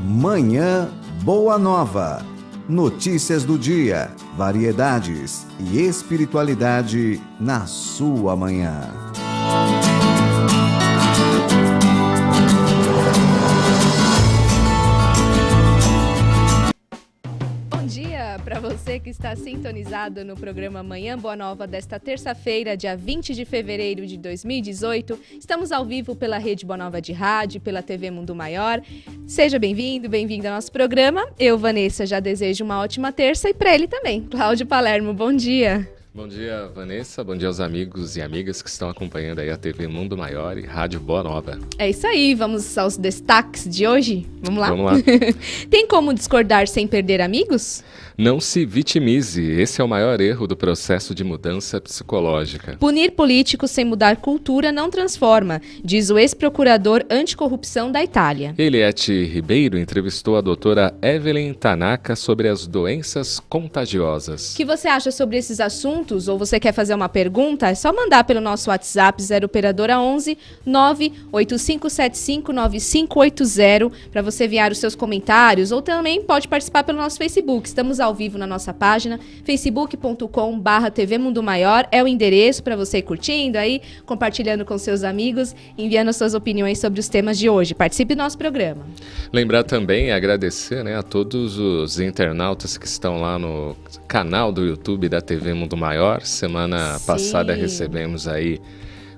Manhã Boa Nova. Notícias do dia, variedades e espiritualidade na sua manhã. Bom dia para você que está sintonizado no programa Manhã Boa Nova desta terça-feira, dia 20 de fevereiro de 2018. Estamos ao vivo pela Rede Boa Nova de Rádio, pela TV Mundo Maior. Seja bem-vindo, bem-vinda ao nosso programa. Eu, Vanessa, já desejo uma ótima terça e para ele também. Cláudio Palermo, bom dia. Bom dia, Vanessa. Bom dia aos amigos e amigas que estão acompanhando aí a TV Mundo Maior e Rádio Boa Nova. É isso aí, vamos aos destaques de hoje? Vamos lá? Vamos lá. Tem como discordar sem perder amigos? Não se vitimize, esse é o maior erro do processo de mudança psicológica. Punir políticos sem mudar cultura não transforma, diz o ex-procurador anticorrupção da Itália. Eliette Ribeiro entrevistou a doutora Evelyn Tanaka sobre as doenças contagiosas. O que você acha sobre esses assuntos? Ou você quer fazer uma pergunta? É só mandar pelo nosso WhatsApp 0 operadora 11 98575 9580 para você enviar os seus comentários, ou também pode participar pelo nosso Facebook. Estamos ao vivo na nossa página, facebook.com/TV Mundo Maior, é o endereço para você ir curtindo aí, compartilhando com seus amigos, enviando suas opiniões sobre os temas de hoje. Participe do nosso programa. Lembrar também e agradecer, a todos os internautas que estão lá no canal do YouTube da TV Mundo Maior. Semana passada recebemos aí,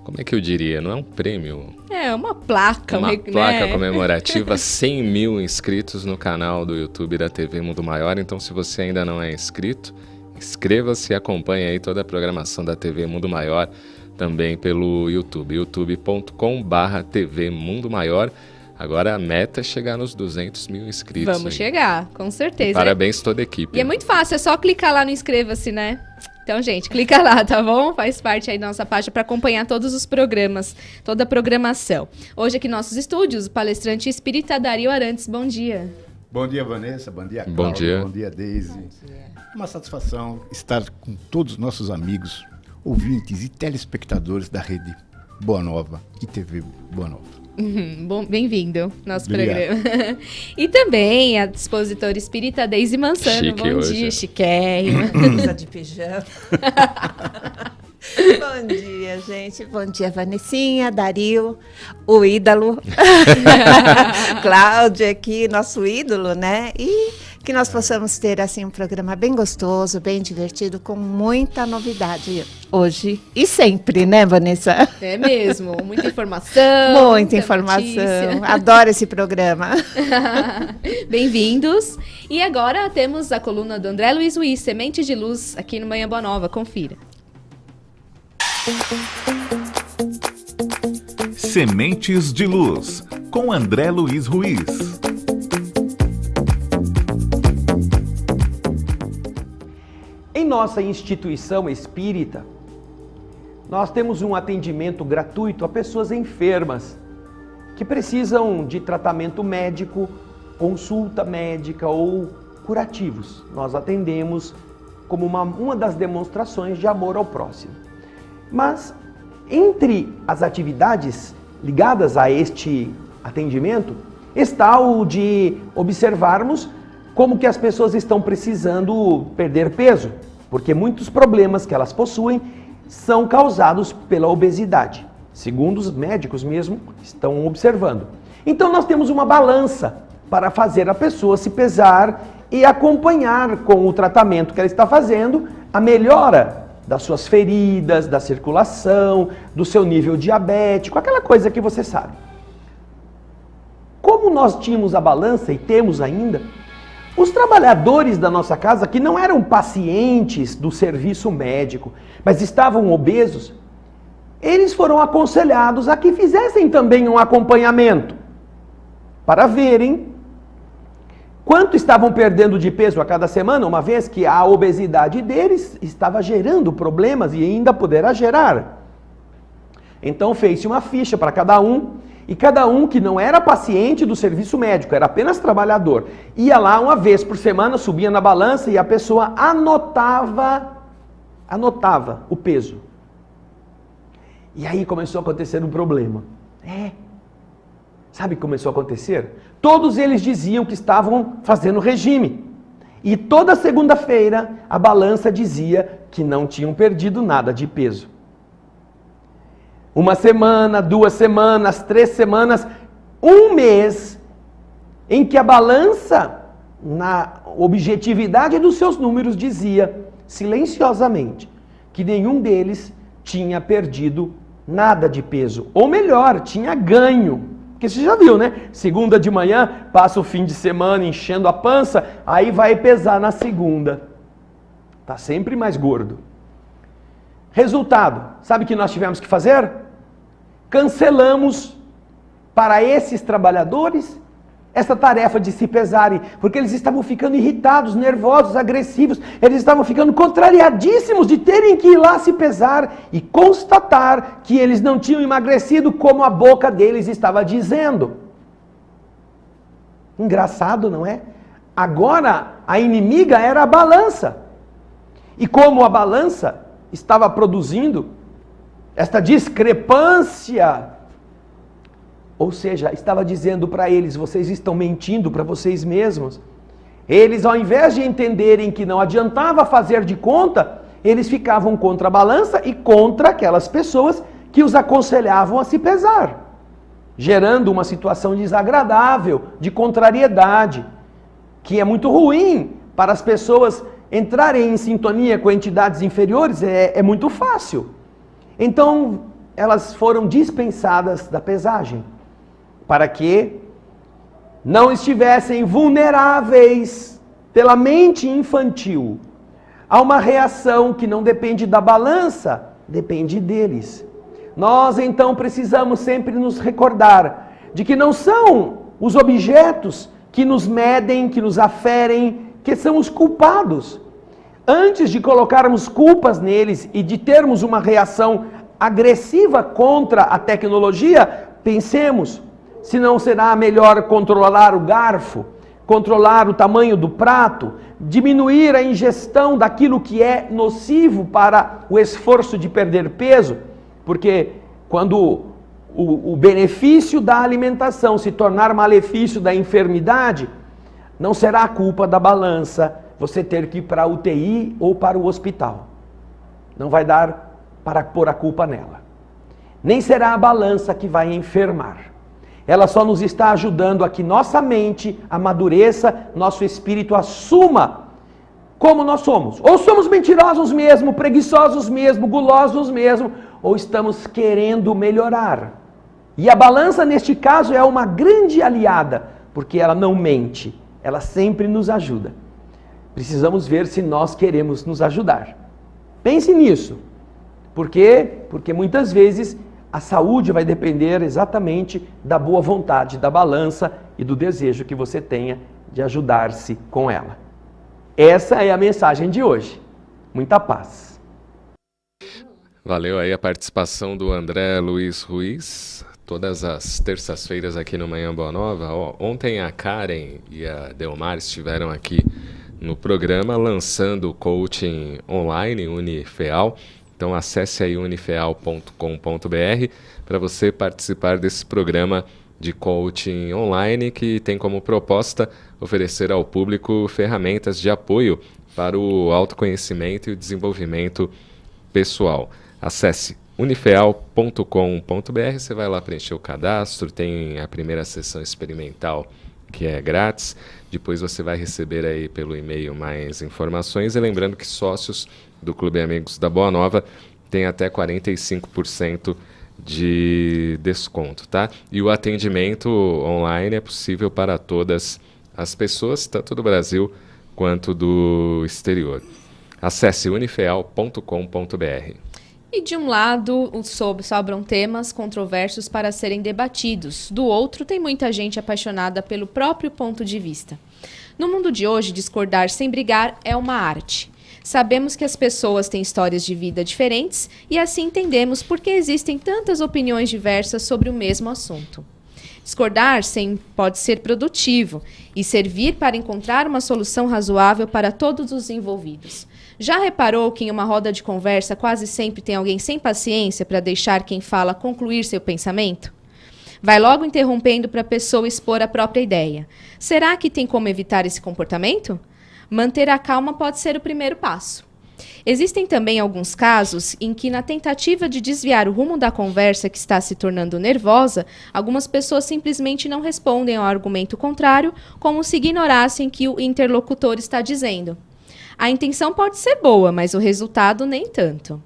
como é que eu diria? Não é um prêmio? É uma placa. Uma placa comemorativa, 100 mil inscritos no canal do YouTube da TV Mundo Maior. Então, se você ainda não é inscrito, inscreva-se e acompanhe aí toda a programação da TV Mundo Maior também pelo YouTube, youtube.com/TV Mundo Maior. Agora a meta é chegar nos 200 mil inscritos. Vamos chegar, com certeza. E parabéns a toda a equipe. E é muito fácil, é só clicar lá no inscreva-se, né? Então, gente, clica lá, tá bom? Faz parte aí da nossa página para acompanhar todos os programas, toda a programação. Hoje aqui em nossos estúdios, o palestrante espírita Dario Arantes. Bom dia. Bom dia, Vanessa. Bom dia, Cláudio. Bom dia. Bom dia, Deise. É uma satisfação estar com todos os nossos amigos, ouvintes e telespectadores da Rede Boa Nova e TV Boa Nova. Bom, bem-vindo ao nosso Obrigado. programa. E também a expositora espírita Deise Mansano. Chique Bom hoje. dia, chiquérrima. Usa de pijama. Bom dia, gente. Bom dia, Vanessinha, Dario, o ídolo. Cláudio aqui, nosso ídolo, né? E que nós possamos ter, assim, um programa bem gostoso, bem divertido, com muita novidade hoje e sempre, né, Vanessa? É mesmo, muita informação. Muita informação. Notícia. Adoro esse programa. Bem-vindos. E agora temos a coluna do André Luiz Ruiz, Semente de Luz, aqui no Manhã Boa Nova. Confira. Sementes de Luz, com André Luiz Ruiz. Em nossa instituição espírita, nós temos um atendimento gratuito a pessoas enfermas que precisam de tratamento médico, consulta médica ou curativos. Nós atendemos como uma das demonstrações de amor ao próximo. Mas, entre as atividades ligadas a este atendimento, está o de observarmos como que as pessoas estão precisando perder peso, porque muitos problemas que elas possuem são causados pela obesidade. Segundo os médicos mesmo, estão observando. Então nós temos uma balança para fazer a pessoa se pesar e acompanhar com o tratamento que ela está fazendo a melhora das suas feridas, da circulação, do seu nível diabético, aquela coisa que você sabe. Como nós tínhamos a balança e temos ainda, os trabalhadores da nossa casa, que não eram pacientes do serviço médico, mas estavam obesos, eles foram aconselhados a que fizessem também um acompanhamento, para verem quanto estavam perdendo de peso a cada semana, uma vez que a obesidade deles estava gerando problemas e ainda poderá gerar. Então fez-se uma ficha para cada um, e cada um que não era paciente do serviço médico, era apenas trabalhador, ia lá uma vez por semana, subia na balança e a pessoa anotava o peso. E aí começou a acontecer um problema. Sabe o que começou a acontecer? Todos eles diziam que estavam fazendo regime. E toda segunda-feira a balança dizia que não tinham perdido nada de peso. 1 semana, 2 semanas, 3 semanas, 1 mês em que a balança, na objetividade dos seus números, dizia silenciosamente que nenhum deles tinha perdido nada de peso. Ou melhor, tinha ganho. Porque você já viu, né? Segunda de manhã, passa o fim de semana enchendo a pança, aí vai pesar na segunda. Tá sempre mais gordo. Resultado, sabe o que nós tivemos que fazer? Cancelamos para esses trabalhadores essa tarefa de se pesarem, porque eles estavam ficando irritados, nervosos, agressivos, eles estavam ficando contrariadíssimos de terem que ir lá se pesar e constatar que eles não tinham emagrecido como a boca deles estava dizendo. Engraçado, não é? Agora a inimiga era a balança. E como a balança estava produzindo esta discrepância, ou seja, estava dizendo para eles, vocês estão mentindo para vocês mesmos. Eles, ao invés de entenderem que não adiantava fazer de conta, eles ficavam contra a balança e contra aquelas pessoas que os aconselhavam a se pesar, gerando uma situação desagradável, de contrariedade, que é muito ruim para as pessoas entrarem em sintonia com entidades inferiores, é muito fácil. Então, elas foram dispensadas da pesagem, para que não estivessem vulneráveis pela mente infantil a uma reação que não depende da balança, depende deles. Nós então precisamos sempre nos recordar de que não são os objetos que nos medem, que nos aferem, que são os culpados. Antes de colocarmos culpas neles e de termos uma reação agressiva contra a tecnologia, pensemos: se não será melhor controlar o garfo, controlar o tamanho do prato, diminuir a ingestão daquilo que é nocivo para o esforço de perder peso? Porque quando o benefício da alimentação se tornar malefício da enfermidade, não será a culpa da balança você ter que ir para a UTI ou para o hospital. Não vai dar para pôr a culpa nela. Nem será a balança que vai enfermar. Ela só nos está ajudando a que nossa mente amadureça, nosso espírito assuma como nós somos. Ou somos mentirosos mesmo, preguiçosos mesmo, gulosos mesmo, ou estamos querendo melhorar. E a balança, neste caso, é uma grande aliada, porque ela não mente, ela sempre nos ajuda. Precisamos ver se nós queremos nos ajudar. Pense nisso. Por quê? Porque muitas vezes a saúde vai depender exatamente da boa vontade da balança e do desejo que você tenha de ajudar-se com ela. Essa é a mensagem de hoje. Muita paz. Valeu aí a participação do André Luiz Ruiz, todas as terças-feiras aqui no Manhã Boa Nova. Ontem a Karen e a Delmar estiveram aqui no programa lançando o coaching online Unifeal. Então acesse aí unifeal.com.br para você participar desse programa de coaching online que tem como proposta oferecer ao público ferramentas de apoio para o autoconhecimento e o desenvolvimento pessoal. Acesse unifeal.com.br, você vai lá preencher o cadastro, tem a primeira sessão experimental que é grátis, depois você vai receber aí pelo e-mail mais informações, e lembrando que sócios do Clube Amigos da Boa Nova tem até 45% de desconto, tá? E o atendimento online é possível para todas as pessoas, tanto do Brasil quanto do exterior. Acesse unifeal.com.br. E de um lado, sobram temas controversos para serem debatidos. Do outro, tem muita gente apaixonada pelo próprio ponto de vista. No mundo de hoje, discordar sem brigar é uma arte. Sabemos que as pessoas têm histórias de vida diferentes e assim entendemos por que existem tantas opiniões diversas sobre o mesmo assunto. Discordar pode ser produtivo e servir para encontrar uma solução razoável para todos os envolvidos. Já reparou que em uma roda de conversa quase sempre tem alguém sem paciência para deixar quem fala concluir seu pensamento? Vai logo interrompendo para a pessoa expor a própria ideia. Será que tem como evitar esse comportamento? Manter a calma pode ser o primeiro passo. Existem também alguns casos em que, na tentativa de desviar o rumo da conversa que está se tornando nervosa, algumas pessoas simplesmente não respondem ao argumento contrário, como se ignorassem o que o interlocutor está dizendo. A intenção pode ser boa, mas o resultado nem tanto.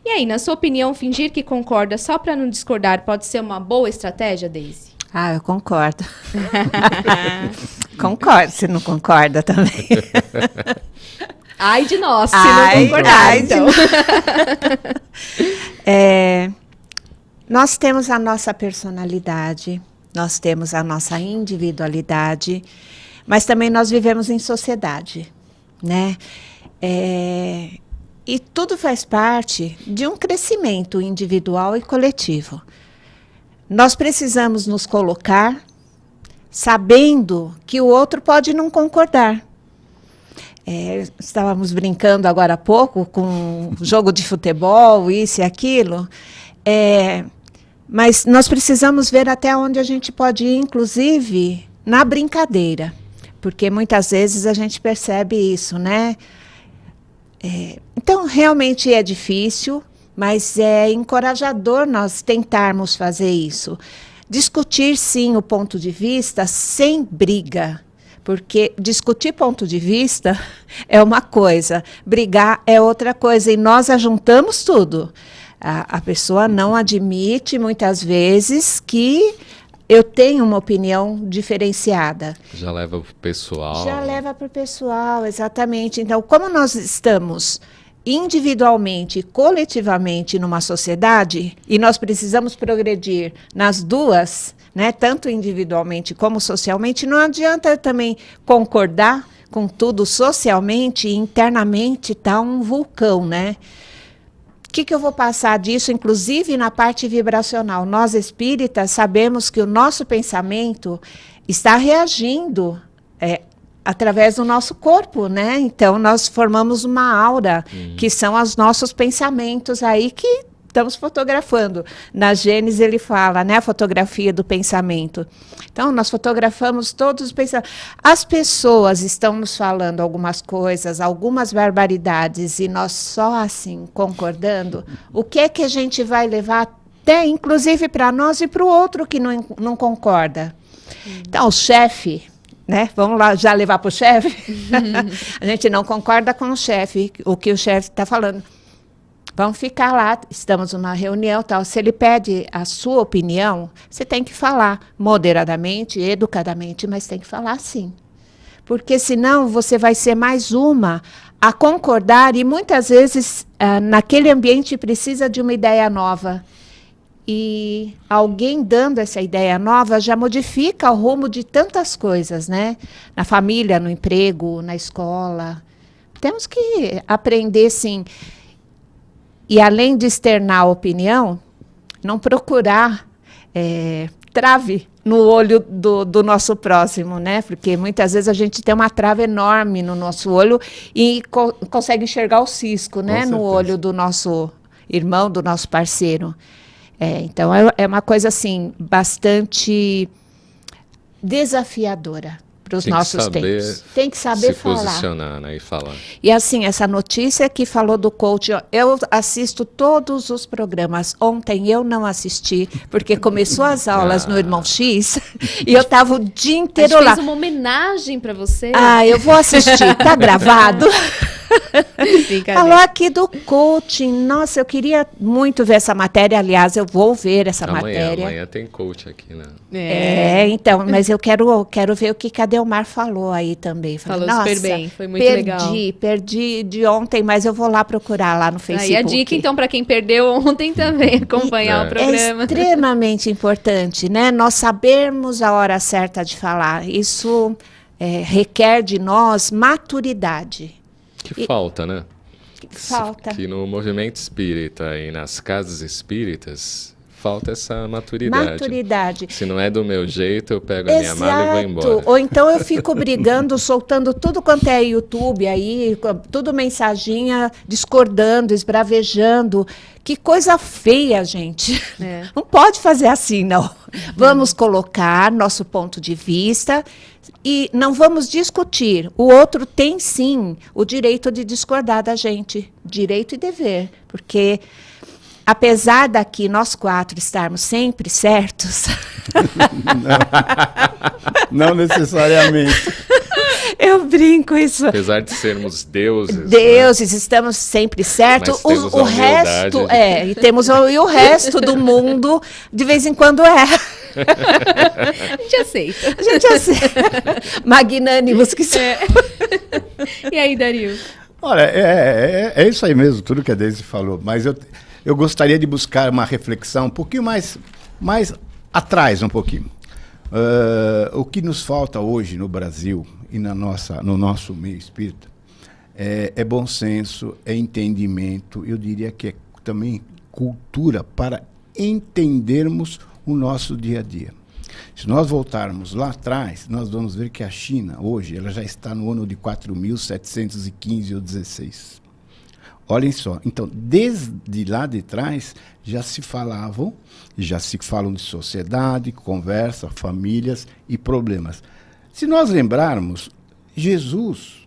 E aí, na sua opinião, fingir que concorda só para não discordar pode ser uma boa estratégia, Daisy? Ah, eu concordo. Concordo, você não concorda também? Ai de nós, se Ai, não concordar, ai de então. Nós temos a nossa personalidade, nós temos a nossa individualidade, mas também nós vivemos em sociedade, né? E tudo faz parte de um crescimento individual e coletivo. Nós precisamos nos colocar sabendo que o outro pode não concordar. Estávamos brincando agora há pouco com jogo de futebol, isso e aquilo, mas nós precisamos ver até onde a gente pode ir, inclusive, na brincadeira, porque muitas vezes a gente percebe isso, né? Então, realmente é difícil, mas é encorajador nós tentarmos fazer isso. Discutir, sim, o ponto de vista sem briga. Porque discutir ponto de vista é uma coisa, brigar é outra coisa, e nós ajuntamos tudo. A pessoa não admite, muitas vezes, que eu tenho uma opinião diferenciada. Já leva para o pessoal. Já leva para o pessoal, exatamente. Então, como nós estamos individualmente e coletivamente numa sociedade, e nós precisamos progredir nas duas, né, tanto individualmente como socialmente, não adianta também concordar com tudo socialmente e internamente está um vulcão, né? O que eu vou passar disso, inclusive na parte vibracional? Nós espíritas sabemos que o nosso pensamento está reagindo através do nosso corpo, né? Então, nós formamos uma aura, que são os nossos pensamentos aí que estamos fotografando. Na Gênesis ele fala, né, a fotografia do pensamento. Então, nós fotografamos todos os pensamentos. As pessoas estão nos falando algumas coisas, algumas barbaridades, e nós só assim, concordando, o que é que a gente vai levar até, inclusive, para nós e para o outro que não concorda? Então, o chefe, né, vamos lá já levar para o chefe? A gente não concorda com o chefe, o que o chefe está falando. Vamos ficar lá, estamos numa reunião, tal. Se ele pede a sua opinião, você tem que falar moderadamente, educadamente, mas tem que falar sim. Porque senão você vai ser mais uma a concordar, e muitas vezes naquele ambiente precisa de uma ideia nova. E alguém dando essa ideia nova já modifica o rumo de tantas coisas, né? Na família, no emprego, na escola. Temos que aprender, sim. E além de externar a opinião, não procurar trave no olho do nosso próximo, né? Porque muitas vezes a gente tem uma trave enorme no nosso olho e consegue enxergar o cisco, né? No olho do nosso irmão, do nosso parceiro. Então, é uma coisa, assim, bastante desafiadora para os nossos tempos. Tem que saber falar. Se posicionar, né, e falar. E assim, essa notícia que falou do coach, eu assisto todos os programas. Ontem eu não assisti, porque começou as aulas no Irmão X, e eu estava o dia inteiro lá. Fez uma homenagem para você. Eu vou assistir, tá gravado. Falou aqui do coaching. Nossa, eu queria muito ver essa matéria. Aliás, eu vou ver essa matéria. Amanhã tem coach aqui, né? Então, mas eu quero ver o que a Delmar falou aí também. Falou super bem, foi muito legal. Perdi de ontem, mas eu vou lá procurar lá no Facebook. E a dica, então, para quem perdeu ontem também, acompanhar o programa. É extremamente importante, né? Nós sabermos a hora certa de falar. Isso requer de nós maturidade. Que falta, né? Falta. Que no movimento espírita e nas casas espíritas falta essa maturidade. Se não é do meu jeito, eu pego a minha mala e vou embora. Ou então eu fico brigando, soltando tudo quanto é YouTube aí, tudo mensaginha, discordando, esbravejando. Que coisa feia, gente. Não pode fazer assim, não. Vamos colocar nosso ponto de vista e não vamos discutir. O outro tem, sim, o direito de discordar da gente. Direito e dever. Porque, apesar daqui nós 4 estarmos sempre certos... Não necessariamente. Eu brinco isso. Apesar de sermos deuses. Deuses, estamos sempre certos. Mas temos O a resto humildade e temos e o resto do mundo de vez em quando erra. A gente aceita. A gente magnânimos que são. E aí, Dario? Olha, é isso aí mesmo, tudo que a Deise falou. Mas eu gostaria de buscar uma reflexão um pouquinho mais atrás, um pouquinho. O que nos falta hoje no Brasil e no nosso meio espírita é bom senso, é entendimento, eu diria que é também cultura para entendermos o nosso dia a dia. Se nós voltarmos lá atrás, nós vamos ver que a China, hoje, ela já está no ano de 4.715 ou 16. Olhem só, então, desde lá de trás, já se falam de sociedade, conversa, famílias e problemas. Se nós lembrarmos, Jesus,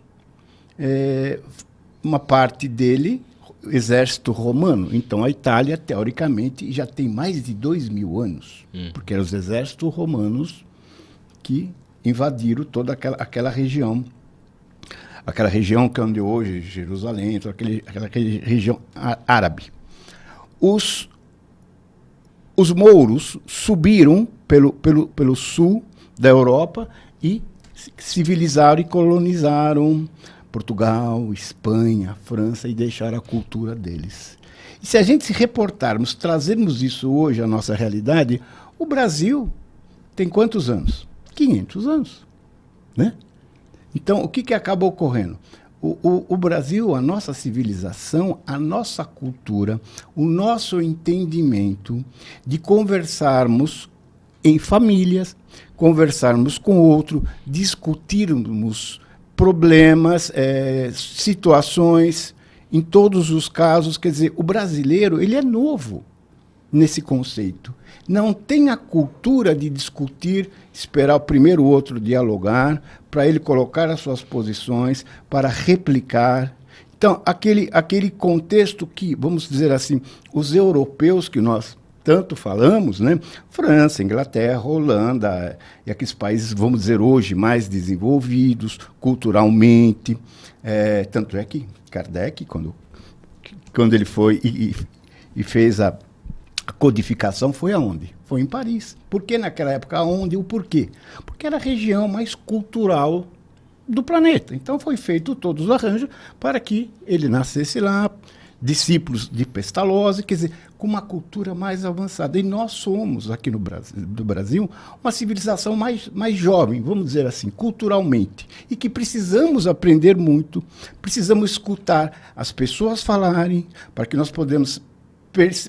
uma parte dele, exército romano. Então, a Itália, teoricamente, já tem mais de 2.000 anos, porque eram os exércitos romanos que invadiram toda aquela região. Aquela região que é onde hoje Jerusalém, aquela região árabe. Os mouros subiram pelo sul da Europa e civilizaram e colonizaram Portugal, Espanha, França e deixaram a cultura deles. E se a gente se reportarmos, trazermos isso hoje à nossa realidade, o Brasil tem quantos anos? 500 anos, né? Então, o que acaba ocorrendo? O Brasil, a nossa civilização, a nossa cultura, o nosso entendimento de conversarmos em famílias, conversarmos com o outro, discutirmos problemas, situações, em todos os casos. Quer dizer, o brasileiro, ele é novo nesse conceito. Não tem a cultura de discutir, esperar primeiro o outro dialogar, para ele colocar as suas posições, para replicar. Então, aquele contexto que, vamos dizer assim, os europeus que nós tanto falamos, né? França, Inglaterra, Holanda, e aqueles países, vamos dizer, hoje mais desenvolvidos culturalmente. Tanto é que Kardec, quando ele foi e fez a codificação, foi aonde? Foi em Paris. Por que naquela época? Aonde? O porquê? Porque era a região mais cultural do planeta. Então foi feito todos os arranjos para que ele nascesse lá, discípulos de Pestalozzi, quer dizer, com uma cultura mais avançada. E nós somos, aqui no Brasil, uma civilização mais jovem, vamos dizer assim, culturalmente, e que precisamos aprender muito, precisamos escutar as pessoas falarem, para que nós podemos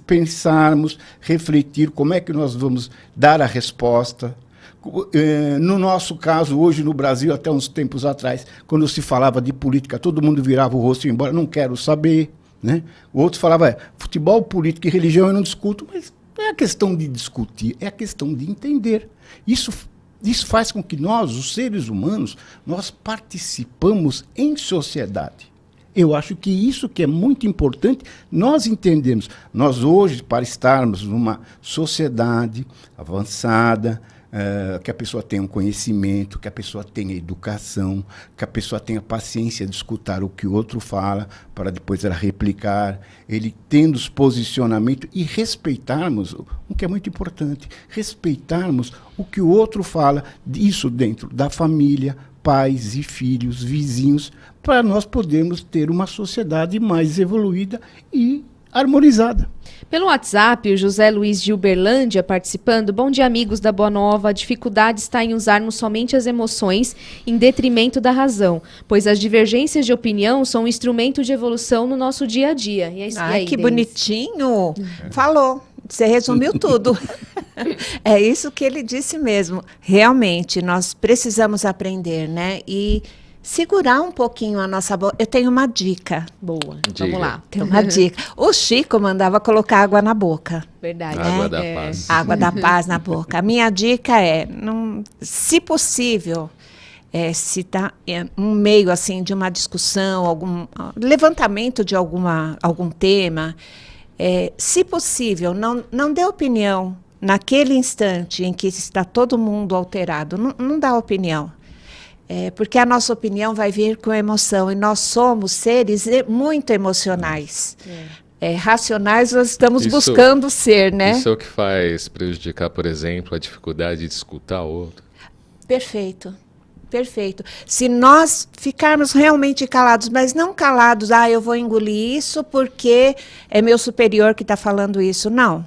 pensarmos, refletir como é que nós vamos dar a resposta. No nosso caso, hoje no Brasil, até uns tempos atrás, quando se falava de política, todo mundo virava o rosto e ia embora, não quero saber. Né? O outro falava, futebol, política e religião eu não discuto, mas não é a questão de discutir, é a questão de entender. Isso faz com que nós, os seres humanos, nós participamos em sociedade. Eu acho que isso que é muito importante nós entendermos. Nós hoje, para estarmos numa sociedade avançada, que a pessoa tenha um conhecimento, que a pessoa tenha educação, que a pessoa tenha paciência de escutar o que o outro fala, para depois ela replicar, ele tendo os posicionamentos e respeitarmos, o que é muito importante, respeitarmos o que o outro fala, isso dentro da família, pais e filhos, vizinhos, para nós podermos ter uma sociedade mais evoluída e harmonizada. Pelo WhatsApp, o José Luiz de Uberlândia participando. Bom dia, amigos da Boa Nova. A dificuldade está em usarmos somente as emoções em detrimento da razão, pois as divergências de opinião são um instrumento de evolução no nosso dia a dia. E aí, que bonitinho! Falou. Você resumiu tudo. É isso que ele disse mesmo. Realmente, nós precisamos aprender, né? E segurar um pouquinho a nossa boca. Eu tenho uma dica. Boa, Diga. vamos lá. Tenho uma dica. O Chico mandava colocar água na boca. Verdade. Água né? da paz. Água da paz na boca. A minha dica é, se possível, se está um meio assim de uma discussão, algum levantamento de algum tema, se possível, não dê opinião naquele instante em que está todo mundo alterado. Não dá opinião. Porque a nossa opinião vai vir com emoção, e nós somos seres muito emocionais. Racionais nós estamos buscando ser, né? Isso é o que faz prejudicar, por exemplo, a dificuldade de escutar o outro. Perfeito. Perfeito. Se nós ficarmos realmente calados, mas não calados, eu vou engolir isso porque é meu superior que está falando isso. Não.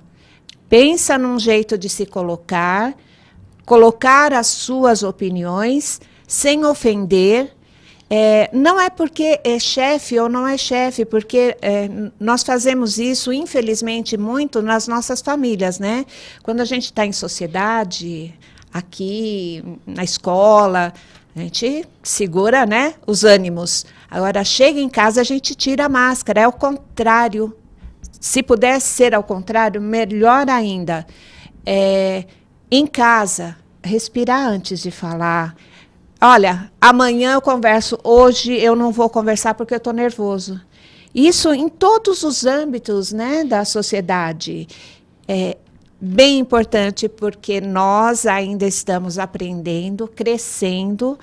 Pensa num jeito de se colocar as suas opiniões, sem ofender. Não é porque é chefe ou não é chefe, porque nós fazemos isso, infelizmente, muito nas nossas famílias, né? Quando a gente está em sociedade, aqui, na escola, a gente segura, né, os ânimos. Agora, chega em casa, a gente tira a máscara. É o contrário. Se pudesse ser ao contrário, melhor ainda. Em casa, respirar antes de falar. Olha, amanhã eu converso, hoje eu não vou conversar porque eu estou nervoso. Isso em todos os âmbitos, né, da sociedade. Bem importante, porque nós ainda estamos aprendendo, crescendo,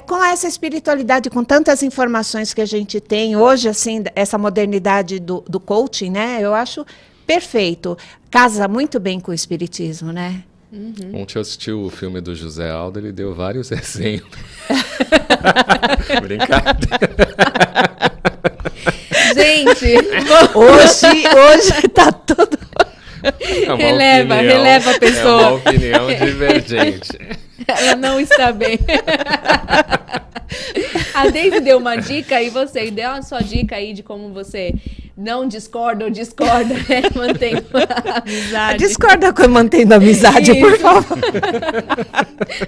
com essa espiritualidade, com tantas informações que a gente tem hoje, assim, essa modernidade do coaching, né? Eu acho perfeito. Casa muito bem com o espiritismo, né? Uhum. Ontem eu assisti o filme do José Aldo, ele deu vários exemplos. Brincadeira. Gente, hoje tá tudo... releva a pessoa. É uma opinião divergente. Ela não está bem. A Deise deu uma dica e você deu a sua dica aí de como você não discorda ou discorda, né? Mantendo a amizade. Discorda com mantendo a amizade, Isso. por favor.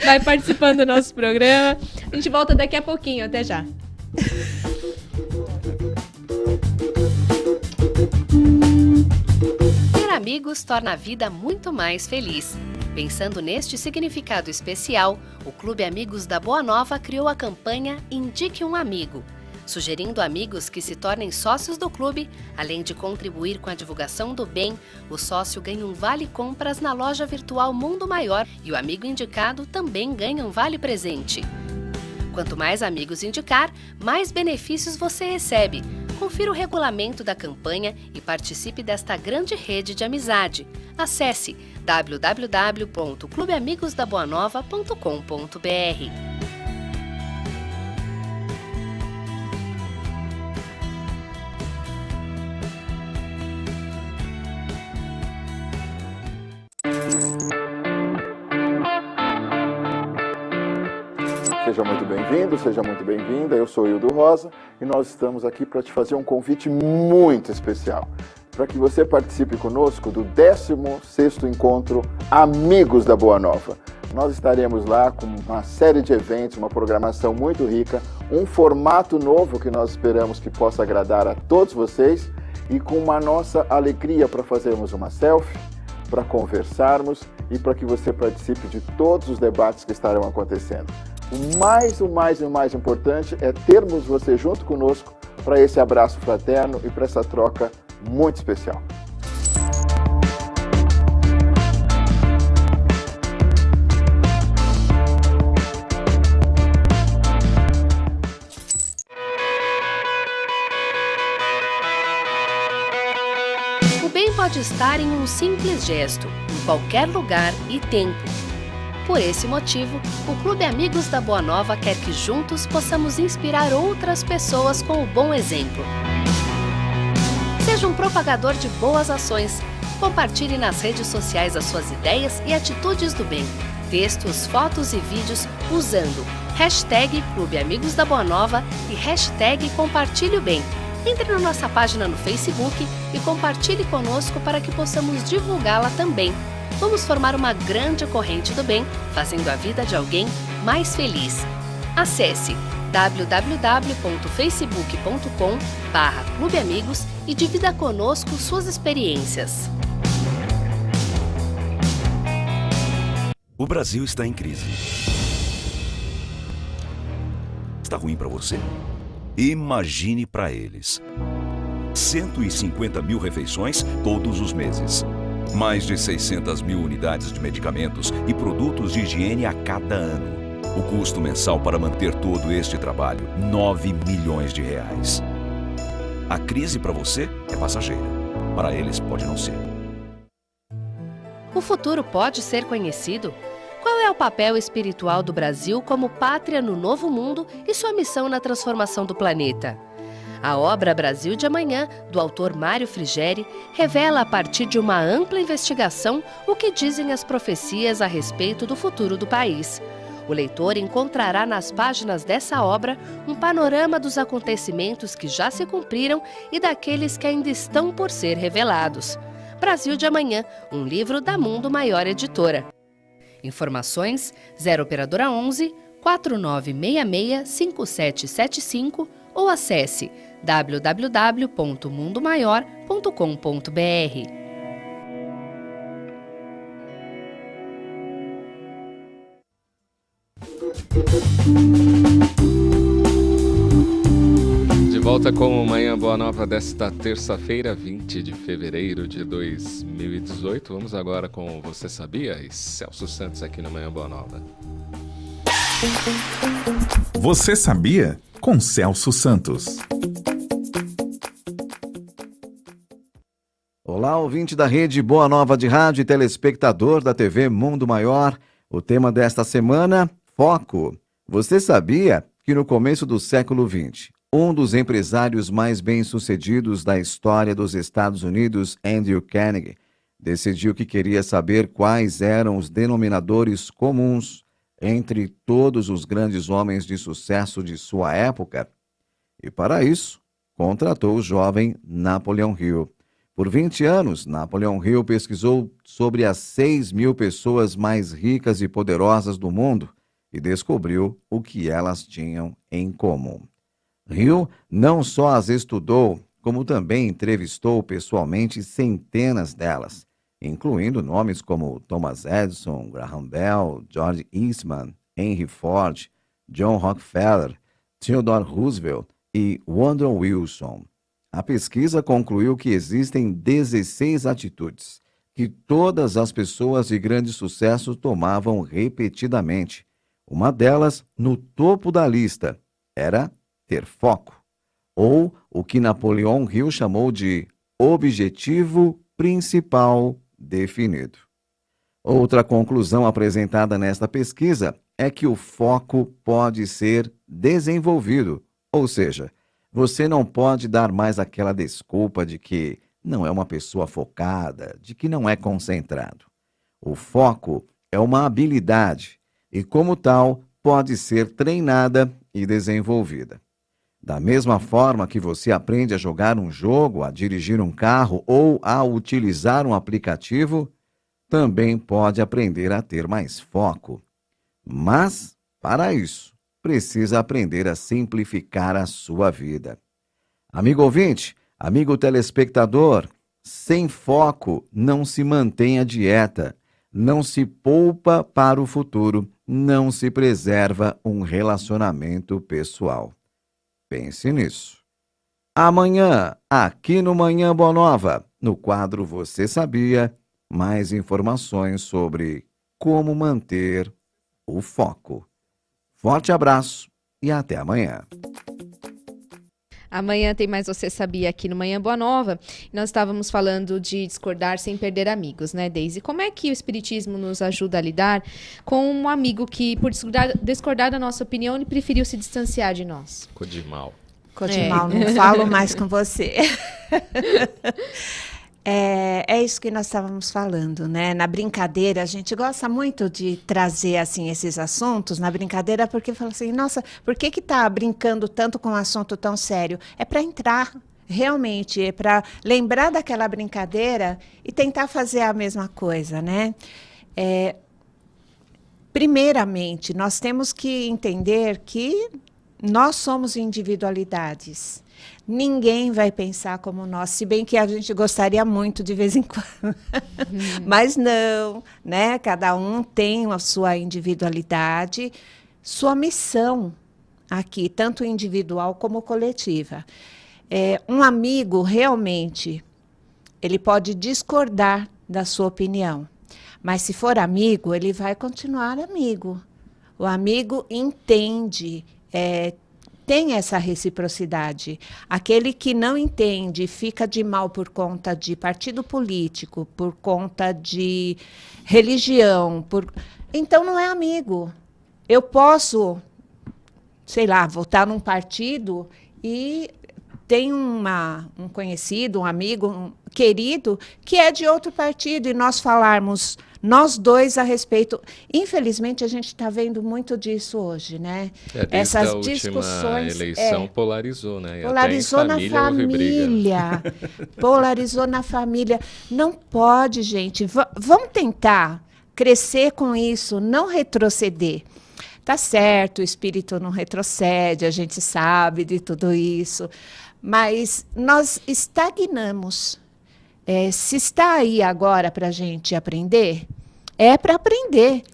Vai participando do nosso programa. A gente volta daqui a pouquinho. Até já. Ter amigos torna a vida muito mais feliz. Pensando neste significado especial, o Clube Amigos da Boa Nova criou a campanha Indique um Amigo, sugerindo amigos que se tornem sócios do clube. Além de contribuir com a divulgação do bem, o sócio ganha um vale-compras na loja virtual Mundo Maior e o amigo indicado também ganha um vale-presente. Quanto mais amigos indicar, mais benefícios você recebe. Confira o regulamento da campanha e participe desta grande rede de amizade. Acesse www.clubeamigosdaboanova.com.br. Seja muito bem-vindo, seja muito bem-vinda. Eu sou Hildo Rosa e nós estamos aqui para te fazer um convite muito especial, para que você participe conosco do 16º Encontro Amigos da Boa Nova. Nós estaremos lá com uma série de eventos, uma programação muito rica, um formato novo que nós esperamos que possa agradar a todos vocês e com uma nossa alegria para fazermos uma selfie, para conversarmos e para que você participe de todos os debates que estarão acontecendo. O mais importante é termos você junto conosco para esse abraço fraterno e para essa troca muito especial. O bem pode estar em um simples gesto, em qualquer lugar e tempo. Por esse motivo, o Clube Amigos da Boa Nova quer que juntos possamos inspirar outras pessoas com o bom exemplo. Seja um propagador de boas ações. Compartilhe nas redes sociais as suas ideias e atitudes do bem. Textos, fotos e vídeos usando hashtag Clube Amigos da Boa Nova e hashtag Compartilhe o Bem. Entre na nossa página no Facebook e compartilhe conosco para que possamos divulgá-la também. Vamos formar uma grande corrente do bem, fazendo a vida de alguém mais feliz. Acesse www.facebook.com/Clube Amigos e divida conosco suas experiências. O Brasil está em crise. Está ruim para você? Imagine para eles. 150 mil refeições todos os meses. Mais de 600 mil unidades de medicamentos e produtos de higiene a cada ano. O custo mensal para manter todo este trabalho, R$9 milhões. A crise para você é passageira. Para eles pode não ser. O futuro pode ser conhecido? Qual é o papel espiritual do Brasil como pátria no novo mundo e sua missão na transformação do planeta? A obra Brasil de Amanhã, do autor Mário Frigeri, revela a partir de uma ampla investigação o que dizem as profecias a respeito do futuro do país. O leitor encontrará nas páginas dessa obra um panorama dos acontecimentos que já se cumpriram e daqueles que ainda estão por ser revelados. Brasil de Amanhã, um livro da Mundo Maior Editora. Informações 0 Operadora 11 4966 5775 ou acesse www.mundomaior.com.br. De volta com o Manhã Boa Nova desta terça-feira, 20 de fevereiro de 2018. Vamos agora com Você Sabia? E Celso Santos aqui no Manhã Boa Nova. Você sabia? Com Celso Santos. Olá, ouvinte da Rede Boa Nova de Rádio e telespectador da TV Mundo Maior. O tema desta semana, foco. Você sabia que no começo do século XX, um dos empresários mais bem-sucedidos da história dos Estados Unidos, Andrew Carnegie, decidiu que queria saber quais eram os denominadores comuns entre todos os grandes homens de sucesso de sua época? E para isso, contratou o jovem Napoleão Hill. Por 20 anos, Napoleão Hill pesquisou sobre as 6.000 pessoas mais ricas e poderosas do mundo e descobriu o que elas tinham em comum. Hill não só as estudou, como também entrevistou pessoalmente centenas delas, incluindo nomes como Thomas Edison, Graham Bell, George Eastman, Henry Ford, John Rockefeller, Theodore Roosevelt e Woodrow Wilson. A pesquisa concluiu que existem 16 atitudes que todas as pessoas de grande sucesso tomavam repetidamente. Uma delas, no topo da lista, era ter foco, ou o que Napoleão Hill chamou de objetivo principal definido. Outra conclusão apresentada nesta pesquisa é que o foco pode ser desenvolvido, ou seja, você não pode dar mais aquela desculpa de que não é uma pessoa focada, de que não é concentrado. O foco é uma habilidade e, como tal, pode ser treinada e desenvolvida. Da mesma forma que você aprende a jogar um jogo, a dirigir um carro ou a utilizar um aplicativo, também pode aprender a ter mais foco. Mas, para isso, precisa aprender a simplificar a sua vida. Amigo ouvinte, amigo telespectador, sem foco não se mantém a dieta, não se poupa para o futuro, não se preserva um relacionamento pessoal. Pense nisso. Amanhã, aqui no Manhã Boa Nova, no quadro Você Sabia, mais informações sobre como manter o foco. Forte abraço e até amanhã. Amanhã tem mais Você Sabia aqui no Manhã Boa Nova. Nós estávamos falando de discordar sem perder amigos, né, Deise? Como é que o Espiritismo nos ajuda a lidar com um amigo que, por discordar da nossa opinião, ele preferiu se distanciar de nós? Ficou de mal. Ficou de mal, não falo mais com você. É isso que nós estávamos falando, né? Na brincadeira, a gente gosta muito de trazer assim esses assuntos na brincadeira, porque fala assim, nossa, por que está brincando tanto com um assunto tão sério? É para entrar, realmente, é para lembrar daquela brincadeira e tentar fazer a mesma coisa, né? Primeiramente, nós temos que entender que nós somos individualidades. Ninguém vai pensar como nós, se bem que a gente gostaria muito de vez em quando. Mas não, né? Cada um tem a sua individualidade, sua missão aqui, tanto individual como coletiva. Um amigo, realmente, ele pode discordar da sua opinião, mas se for amigo, ele vai continuar amigo. O amigo entende, tem essa reciprocidade. Aquele que não entende, fica de mal por conta de partido político, por conta de religião, então não é amigo. Eu posso, sei lá, votar num partido e tem um conhecido, um amigo, um querido, que é de outro partido, e nós falarmos, nós dois, a respeito. Infelizmente, a gente está vendo muito disso hoje, né? Essas discussões. A eleição polarizou, né? Polarizou na família. Polarizou na família. Não pode, gente. Vamos tentar crescer com isso, não retroceder. Tá certo, o espírito não retrocede, a gente sabe de tudo isso, mas nós estagnamos. Se está aí agora para a gente aprender, é para aprender.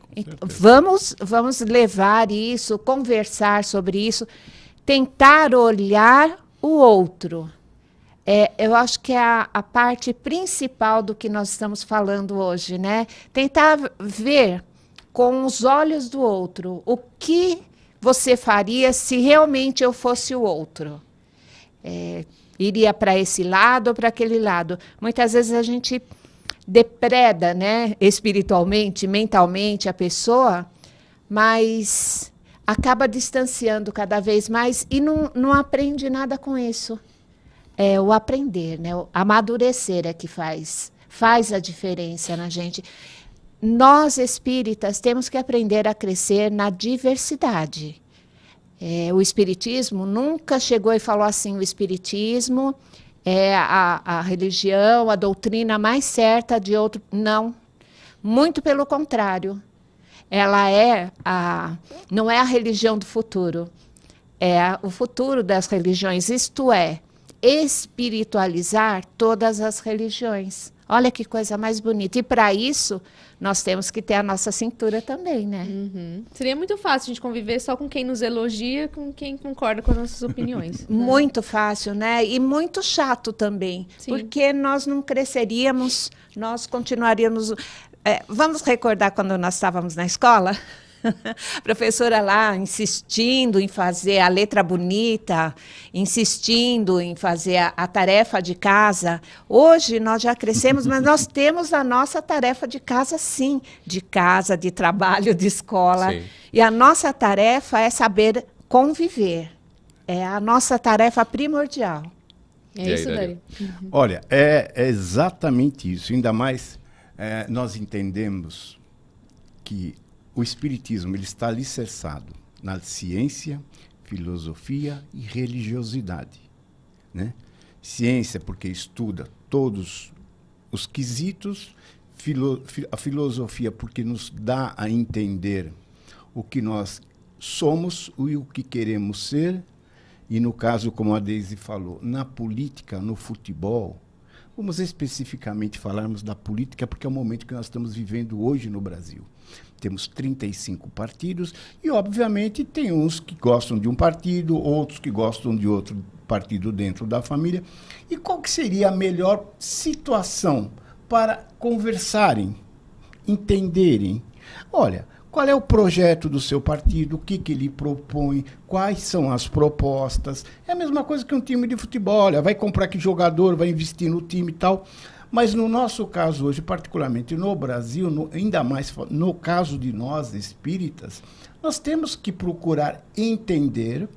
Vamos levar isso, conversar sobre isso, tentar olhar o outro. Eu acho que é a parte principal do que nós estamos falando hoje, né? Tentar ver com os olhos do outro o que você faria se realmente eu fosse o outro. Iria para esse lado ou para aquele lado. Muitas vezes a gente depreda, né, espiritualmente, mentalmente a pessoa, mas acaba distanciando cada vez mais e não aprende nada com isso. O aprender, né, o amadurecer é que faz a diferença na gente. Nós, espíritas, temos que aprender a crescer na diversidade. O espiritismo nunca chegou e falou assim, o espiritismo é a religião, a doutrina mais certa de outro. Não. Muito pelo contrário. Ela não é a religião do futuro. É o futuro das religiões, isto é, espiritualizar todas as religiões. Olha que coisa mais bonita. E para isso, nós temos que ter a nossa cintura também, né? Uhum. Seria muito fácil a gente conviver só com quem nos elogia, com quem concorda com as nossas opiniões. Muito fácil, né? E muito chato também. Sim. Porque nós não cresceríamos, nós continuaríamos... vamos recordar quando nós estávamos na escola? A professora lá insistindo em fazer a letra bonita, insistindo em fazer a tarefa de casa. Hoje nós já crescemos, mas nós temos a nossa tarefa de casa, sim. De casa, de trabalho, de escola. Sim. E a nossa tarefa é saber conviver. É a nossa tarefa primordial. É isso, Dari? Olha, é exatamente isso. Ainda mais, nós entendemos que o espiritismo ele está alicerçado na ciência, filosofia e religiosidade, né? Ciência porque estuda todos os quesitos, a filosofia porque nos dá a entender o que nós somos e o que queremos ser, e no caso, como a Deise falou, na política, no futebol, vamos especificamente falarmos da política porque é o momento que nós estamos vivendo hoje no Brasil. Temos 35 partidos e, obviamente, tem uns que gostam de um partido, outros que gostam de outro partido dentro da família. E qual que seria a melhor situação para conversarem, entenderem? Olha, qual é o projeto do seu partido, o que ele propõe, quais são as propostas. É a mesma coisa que um time de futebol. Olha, vai comprar que jogador, vai investir no time e tal. Mas no nosso caso hoje, particularmente no Brasil, ainda mais no caso de nós espíritas, nós temos que procurar entender,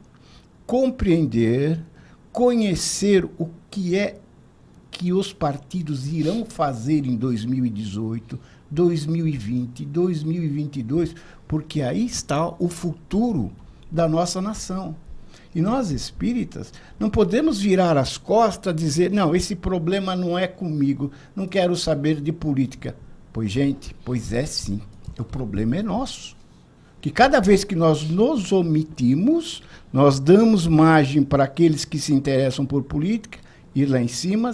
compreender, conhecer o que é que os partidos irão fazer em 2018, 2020, 2022, porque aí está o futuro da nossa nação. E nós, espíritas, não podemos virar as costas e dizer, não, esse problema não é comigo, não quero saber de política. Pois, gente, pois é sim, o problema é nosso. Que cada vez que nós nos omitimos, nós damos margem para aqueles que se interessam por política ir lá em cima,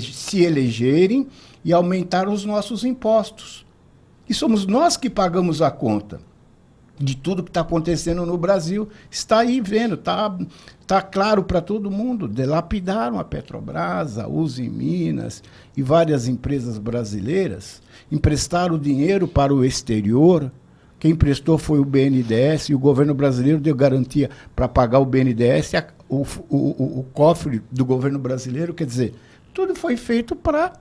se elegerem e aumentar os nossos impostos. E somos nós que pagamos a conta de tudo que está acontecendo no Brasil. Está aí vendo, está claro para todo mundo. Dilapidaram a Petrobras, a Uzi Minas e várias empresas brasileiras, emprestaram dinheiro para o exterior. Quem emprestou foi o BNDES, e o governo brasileiro deu garantia para pagar o BNDES, o cofre do governo brasileiro. Quer dizer, tudo foi feito para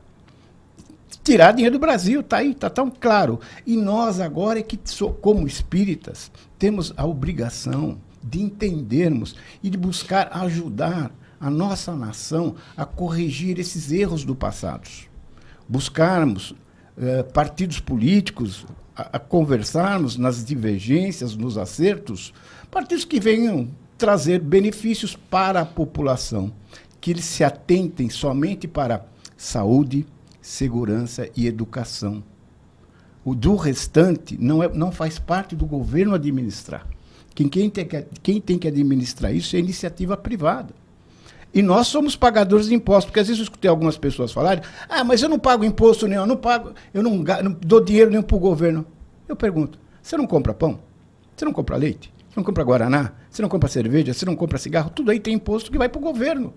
tirar dinheiro do Brasil, está aí, está tão claro. E nós agora, como espíritas, temos a obrigação de entendermos e de buscar ajudar a nossa nação a corrigir esses erros do passado. Buscarmos partidos políticos, a conversarmos nas divergências, nos acertos, partidos que venham trazer benefícios para a população, que eles se atentem somente para saúde, segurança e educação. O do restante não faz parte do governo administrar. Quem tem que administrar isso é a iniciativa privada. E nós somos pagadores de impostos, porque às vezes eu escutei algumas pessoas falarem: mas eu não pago imposto nenhum, eu não dou dinheiro nenhum para o governo. Eu pergunto: você não compra pão? Você não compra leite? Você não compra guaraná? Você não compra cerveja? Você não compra cigarro? Tudo aí tem imposto que vai para o governo,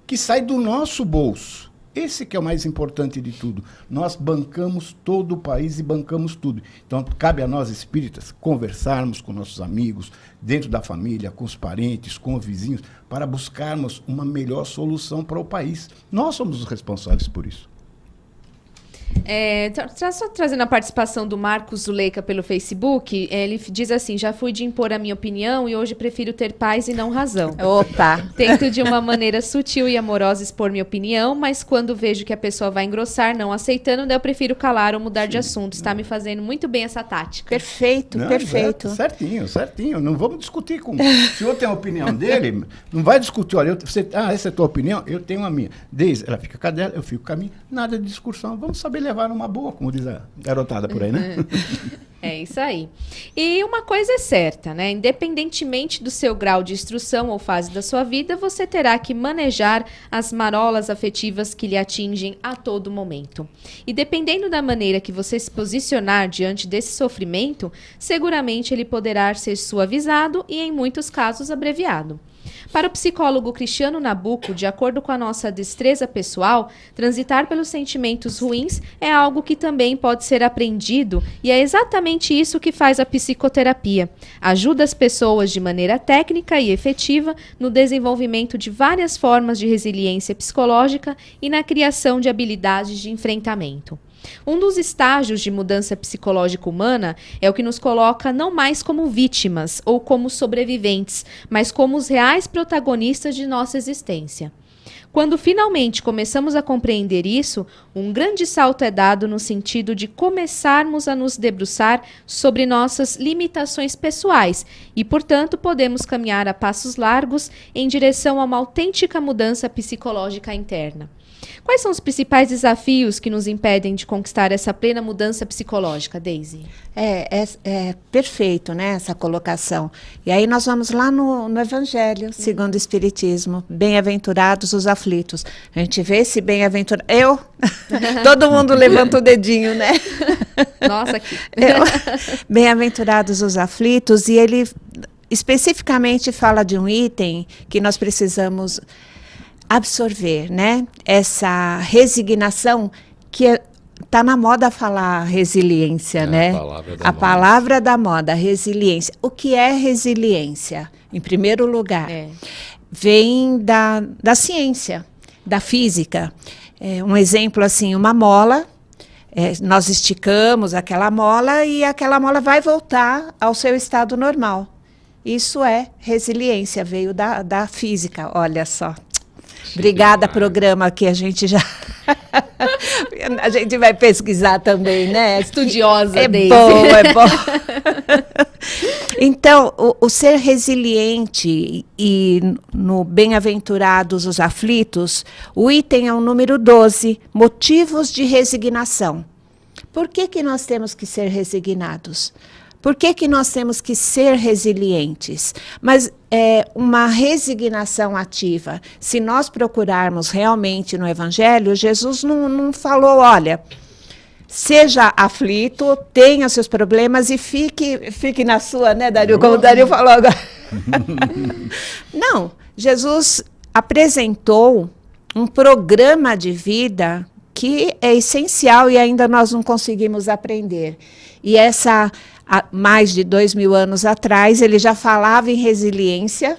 que sai do nosso bolso. Esse que é o mais importante de tudo. Nós bancamos todo o país e bancamos tudo. Então, cabe a nós espíritas conversarmos com nossos amigos, dentro da família, com os parentes, com os vizinhos, para buscarmos uma melhor solução para o país. Nós somos os responsáveis por isso. Só trazendo a participação do Marcos Zuleika pelo Facebook, ele diz assim: já fui de impor a minha opinião e hoje prefiro ter paz e não razão. Opa! Tento de uma maneira sutil e amorosa expor minha opinião, mas quando vejo que a pessoa vai engrossar, não aceitando, daí eu prefiro calar ou mudar de assunto. Está me fazendo muito bem essa tática. Perfeito, perfeito. Certinho. Não vamos discutir com... Se o outro tem a opinião dele, não vai discutir. Olha, essa é a tua opinião, eu tenho a minha. Desde ela fica com a dela, eu fico com a minha. Nada de discussão. Vamos saber levar numa boa, como diz a garotada por aí, né? É isso aí. E uma coisa é certa, né? Independentemente do seu grau de instrução ou fase da sua vida, você terá que manejar as marolas afetivas que lhe atingem a todo momento. E dependendo da maneira que você se posicionar diante desse sofrimento, seguramente ele poderá ser suavizado e, em muitos casos, abreviado. Para o psicólogo Cristiano Nabuco, de acordo com a nossa destreza pessoal, transitar pelos sentimentos ruins é algo que também pode ser aprendido, e é exatamente isso que faz a psicoterapia. Ajuda as pessoas de maneira técnica e efetiva no desenvolvimento de várias formas de resiliência psicológica e na criação de habilidades de enfrentamento. Um dos estágios de mudança psicológica humana é o que nos coloca não mais como vítimas ou como sobreviventes, mas como os reais protagonistas de nossa existência. Quando finalmente começamos a compreender isso, um grande salto é dado no sentido de começarmos a nos debruçar sobre nossas limitações pessoais e, portanto, podemos caminhar a passos largos em direção a uma autêntica mudança psicológica interna. Quais são os principais desafios que nos impedem de conquistar essa plena mudança psicológica, Deise? É perfeito, né, essa colocação. E aí nós vamos lá no Evangelho, segundo o Espiritismo. Bem-aventurados os aflitos. A gente vê esse bem-aventurado... Todo mundo levanta o dedinho, né? Nossa, aqui. Bem-aventurados os aflitos. E ele especificamente fala de um item que nós precisamos absorver, né? Essa resignação que está na moda falar resiliência, né? A palavra da moda, resiliência. O que é resiliência? Em primeiro lugar, vem da ciência, da física. Um exemplo assim, uma mola, nós esticamos aquela mola e aquela mola vai voltar ao seu estado normal. Isso é resiliência, veio da física, olha só. Obrigada, programa que a gente já... a gente vai pesquisar também, né? Estudiosa, é Deise. É bom. Então, o ser resiliente e no Bem-aventurados os aflitos, o item é o número 12, motivos de resignação. Por que nós temos que ser resignados? Por que nós temos que ser resilientes? Mas é uma resignação ativa. Se nós procurarmos realmente no Evangelho, Jesus não falou, olha, seja aflito, tenha seus problemas e fique na sua, né, Dario? Como o Dario falou agora. Não, Jesus apresentou um programa de vida que é essencial e ainda nós não conseguimos aprender. E há mais de 2000 anos atrás, ele já falava em resiliência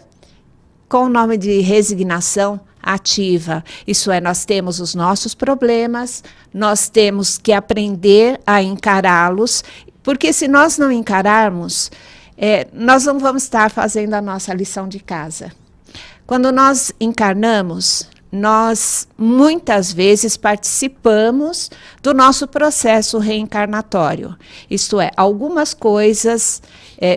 com o nome de resignação ativa. Isso é, nós temos os nossos problemas, nós temos que aprender a encará-los, porque se nós não encararmos, nós não vamos estar fazendo a nossa lição de casa. Quando nós encarnamos, nós muitas vezes participamos do nosso processo reencarnatório. Isto é, algumas coisas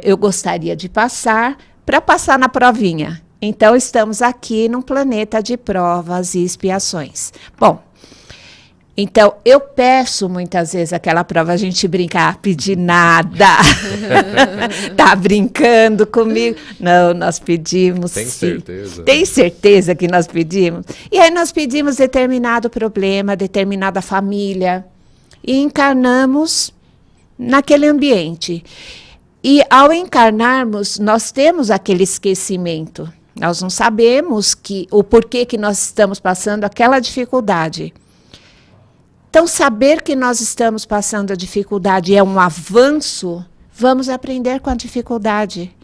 eu gostaria de passar para passar na provinha. Então, estamos aqui num planeta de provas e expiações. Bom, então, eu peço muitas vezes aquela prova, a gente brinca, pedir nada. Tá brincando comigo? Não, nós pedimos Tem sim. certeza? Tem certeza que nós pedimos? E aí nós pedimos determinado problema, determinada família, e encarnamos naquele ambiente. E ao encarnarmos, nós temos aquele esquecimento. Nós não sabemos o porquê que nós estamos passando aquela dificuldade. Então, saber que nós estamos passando a dificuldade é um avanço, vamos aprender com a dificuldade,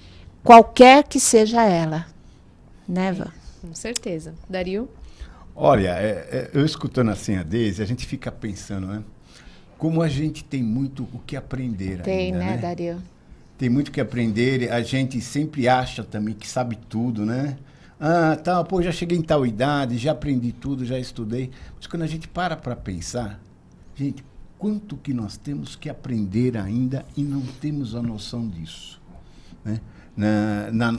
qualquer que seja ela. Né, Vã? Com certeza. Dario? Olha, eu escutando assim a Deise, a gente fica pensando, né? Como a gente tem muito o que aprender Tem, ainda, né, Dario? Tem muito o que aprender, a gente sempre acha também que sabe tudo, né? Ah, tá, pô, já cheguei em tal idade, já aprendi tudo, já estudei. Mas quando a gente para pensar, gente, quanto que nós temos que aprender ainda e não temos a noção disso, né?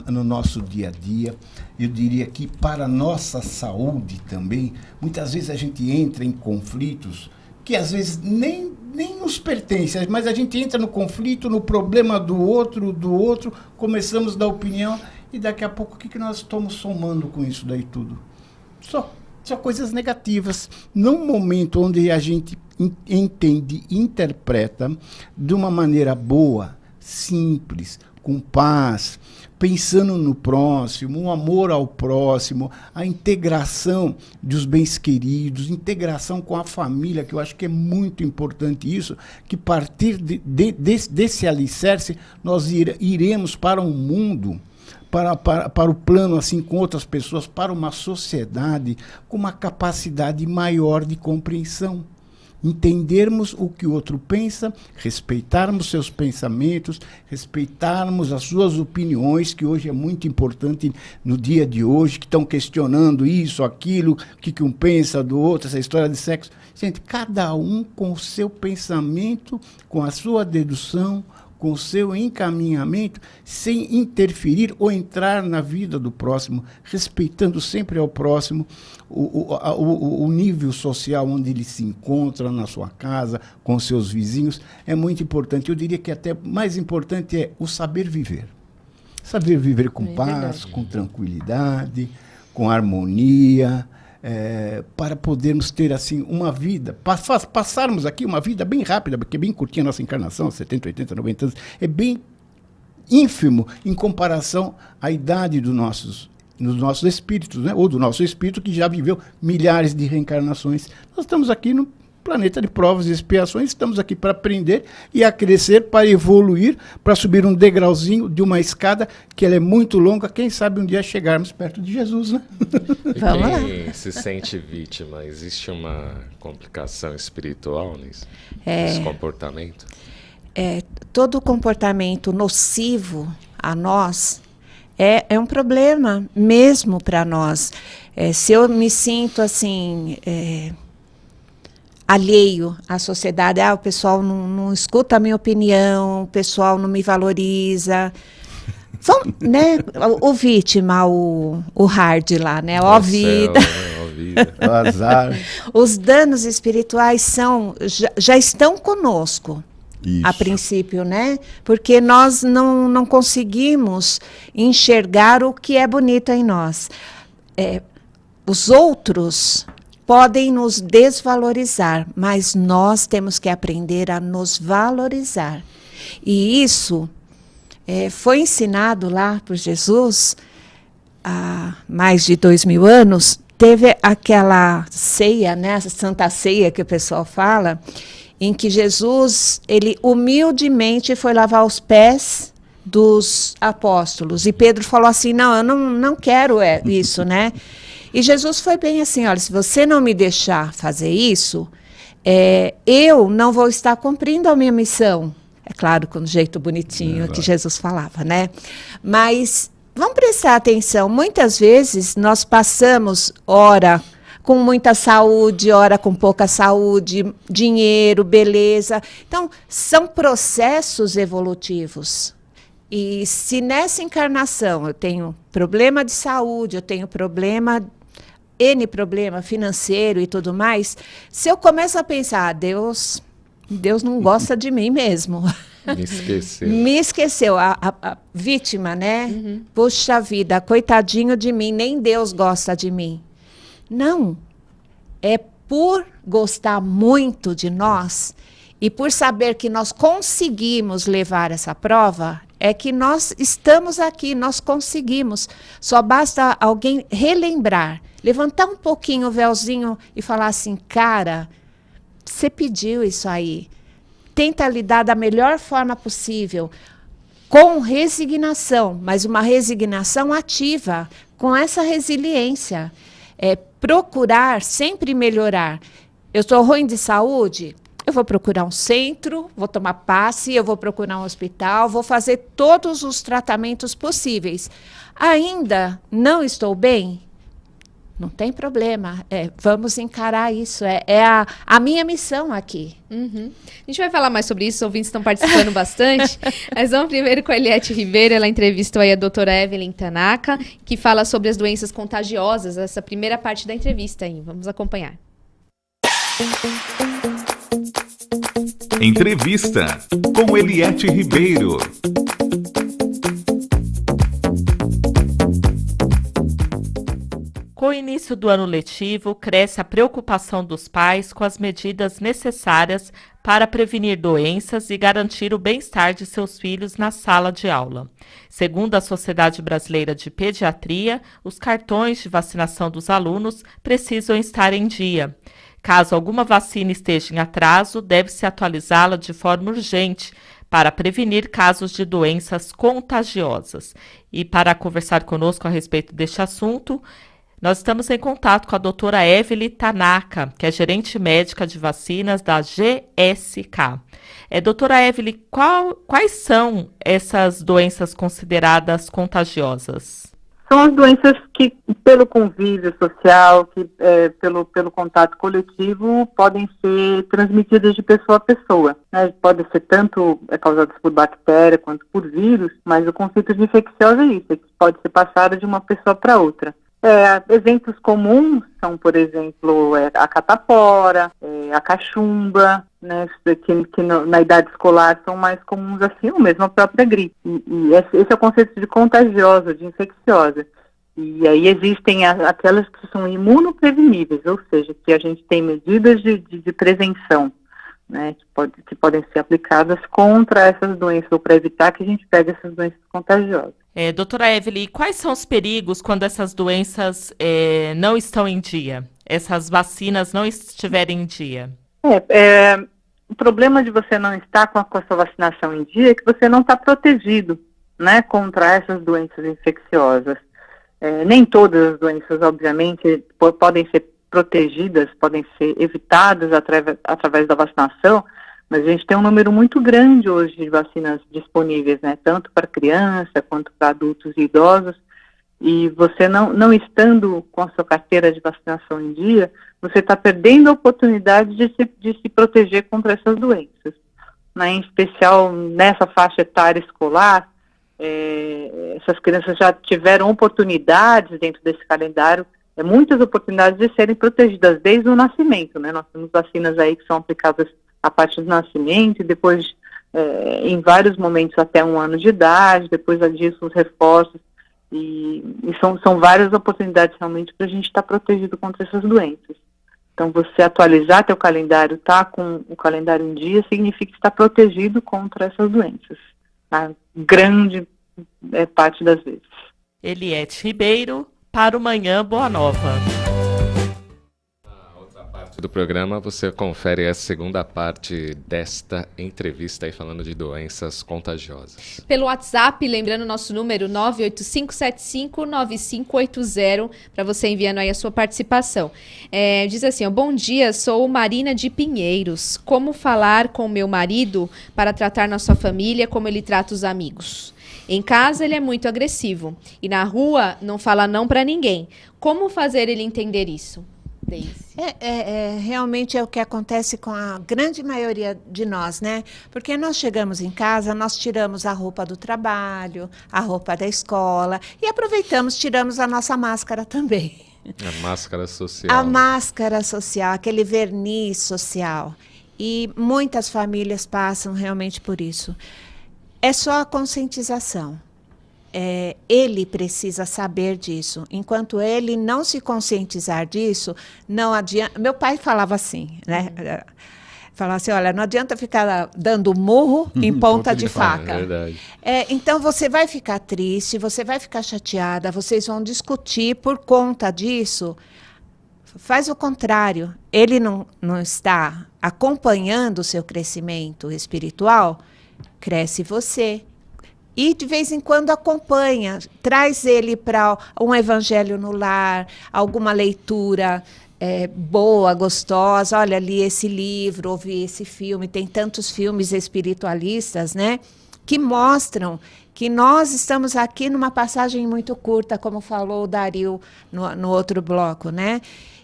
No nosso dia a dia, eu diria que para a nossa saúde também, muitas vezes a gente entra em conflitos que às vezes nem nos pertencem, mas a gente entra no conflito, no problema do outro, começamos a dar opinião e daqui a pouco o que nós estamos somando com isso daí tudo? Só coisas negativas. Num momento onde a gente entende, interpreta de uma maneira boa, simples, com paz, pensando no próximo, um amor ao próximo, a integração dos bens queridos, integração com a família, que eu acho que é muito importante isso, que a partir desse alicerce nós iremos para um mundo, para o plano assim com outras pessoas, para uma sociedade com uma capacidade maior de compreensão. Entendermos o que o outro pensa, respeitarmos seus pensamentos, respeitarmos as suas opiniões, que hoje é muito importante no dia de hoje, que estão questionando isso, aquilo, o que um pensa do outro, essa história de sexo. Gente, cada um com o seu pensamento, com a sua dedução, com o seu encaminhamento, sem interferir ou entrar na vida do próximo, respeitando sempre ao próximo o nível social onde ele se encontra, na sua casa, com seus vizinhos, é muito importante. Eu diria que até mais importante é o saber viver. Saber viver com paz, com tranquilidade, com harmonia, para podermos ter assim uma vida, passarmos aqui uma vida bem rápida, porque é bem curtinha a nossa encarnação, 70, 80, 90 anos, é bem ínfimo em comparação à idade dos nossos espíritos, né? Ou do nosso espírito que já viveu milhares de reencarnações. Nós estamos aqui no planeta de provas e expiações, estamos aqui para aprender e a crescer, para evoluir, para subir um degrauzinho de uma escada que ela é muito longa, quem sabe um dia chegarmos perto de Jesus, né? E quem se sente vítima, existe uma complicação espiritual nesse comportamento? Todo comportamento nocivo a nós é um problema mesmo para nós. Se eu me sinto assim... alheio à sociedade, o pessoal não escuta a minha opinião, o pessoal não me valoriza. Né? O vítima, o hard lá, né? Ó vida. O azar. Os danos espirituais já estão conosco. Isso. a princípio, né? Porque nós não conseguimos enxergar o que é bonito em nós. Os outros podem nos desvalorizar, mas nós temos que aprender a nos valorizar. E isso foi ensinado lá por Jesus há mais de 2000 anos. Teve aquela ceia, né, a Santa Ceia que o pessoal fala, em que Jesus, ele humildemente foi lavar os pés dos apóstolos. E Pedro falou assim, não, eu não quero isso, né? E Jesus foi bem assim, olha, se você não me deixar fazer isso, eu não vou estar cumprindo a minha missão. É claro, com um jeito bonitinho que Jesus falava, né? Mas vamos prestar atenção, muitas vezes nós passamos hora com muita saúde, ora com pouca saúde, dinheiro, beleza. Então, são processos evolutivos. E se nessa encarnação eu tenho problema de saúde, eu tenho N problema financeiro e tudo mais, se eu começo a pensar, Deus não gosta de mim mesmo. Me esqueceu. Me esqueceu, a vítima, né? Uhum. Puxa vida, coitadinho de mim, nem Deus gosta de mim. Não, é por gostar muito de nós e por saber que nós conseguimos levar essa prova, é que nós estamos aqui, nós conseguimos. Só basta alguém relembrar, levantar um pouquinho o véuzinho e falar assim, cara, você pediu isso aí, tenta lidar da melhor forma possível, com resignação, mas uma resignação ativa, com essa resiliência. Procurar sempre melhorar. Eu estou ruim de saúde? Eu vou procurar um centro, vou tomar passe, eu vou procurar um hospital, vou fazer todos os tratamentos possíveis. Ainda não estou bem? Não tem problema, vamos encarar isso, a minha missão aqui. Uhum. A gente vai falar mais sobre isso, os ouvintes estão participando bastante, mas vamos primeiro com a Eliette Ribeiro. Ela entrevistou aí a doutora Evelyn Tanaka, que fala sobre as doenças contagiosas, essa primeira parte da entrevista aí, vamos acompanhar. Entrevista com Eliette Ribeiro. Com o início do ano letivo, cresce a preocupação dos pais com as medidas necessárias para prevenir doenças e garantir o bem-estar de seus filhos na sala de aula. Segundo a Sociedade Brasileira de Pediatria, os cartões de vacinação dos alunos precisam estar em dia. Caso alguma vacina esteja em atraso, deve-se atualizá-la de forma urgente para prevenir casos de doenças contagiosas. E para conversar conosco a respeito deste assunto, nós estamos em contato com a doutora Evelyn Tanaka, que é gerente médica de vacinas da GSK. Doutora Evelyn, quais são essas doenças consideradas contagiosas? São as doenças que, pelo convívio social, pelo contato coletivo, podem ser transmitidas de pessoa a pessoa, né? Podem ser tanto causadas por bactéria quanto por vírus, mas o conceito de infecciosa é isso, que pode ser passada de uma pessoa para outra. Exemplos comuns são, por exemplo, a catapora, a cachumba, né, que na idade escolar são mais comuns assim, ou mesmo a própria gripe. E esse é o conceito de contagiosa, de infecciosa. E aí existem aquelas que são imunopreveníveis, ou seja, que a gente tem medidas de prevenção, né, que podem ser aplicadas contra essas doenças, ou para evitar que a gente pegue essas doenças contagiosas. Doutora Evelyn, quais são os perigos quando essas doenças não estão em dia? Essas vacinas não estiverem em dia? O problema de você não estar com a sua vacinação em dia é que você não está protegido, né, contra essas doenças infecciosas. Nem todas as doenças, obviamente, podem ser protegidas, podem ser evitadas através da vacinação, mas a gente tem um número muito grande hoje de vacinas disponíveis, né, tanto para criança quanto para adultos e idosos, e você não estando com a sua carteira de vacinação em dia, você está perdendo a oportunidade de se proteger contra essas doenças, né, em especial nessa faixa etária escolar. Essas crianças já tiveram oportunidades dentro desse calendário, muitas oportunidades de serem protegidas desde o nascimento, né? Nós temos vacinas aí que são aplicadas a partir do nascimento e depois em vários momentos até 1 ano de idade, depois disso os reforços, e são várias oportunidades realmente para a gente estar protegido contra essas doenças. Então, você atualizar teu calendário, tá com o calendário em dia, significa estar protegido contra essas doenças, a grande parte das vezes. Eliette Ribeiro, para o Manhã Boa Nova. Do programa, você confere a segunda parte desta entrevista aí falando de doenças contagiosas. Pelo WhatsApp, lembrando nosso número 985759580, para você enviando aí a sua participação. Diz assim, bom dia, sou Marina de Pinheiros. Como falar com meu marido para tratar nossa família como ele trata os amigos? Em casa ele é muito agressivo e na rua não fala não para ninguém. Como fazer ele entender isso? Realmente é o que acontece com a grande maioria de nós, né? Porque nós chegamos em casa, nós tiramos a roupa do trabalho, a roupa da escola e aproveitamos, tiramos a nossa máscara também. A máscara social. A máscara social, aquele verniz social. E muitas famílias passam realmente por isso. É só a conscientização. Ele precisa saber disso. Enquanto ele não se conscientizar disso, não adianta. Meu pai falava assim, né? Falava assim, olha, não adianta ficar dando murro em ponta de faca. É verdade. Então, você vai ficar triste, você vai ficar chateada, vocês vão discutir por conta disso. Faz o contrário. Ele não está acompanhando o seu crescimento espiritual, cresce você. E, de vez em quando, acompanha, traz ele para um evangelho no lar, alguma leitura boa, gostosa. Olha, li esse livro, ouvi esse filme. Tem tantos filmes espiritualistas, né, que mostram que nós estamos aqui numa passagem muito curta, como falou o Dario no outro bloco, né?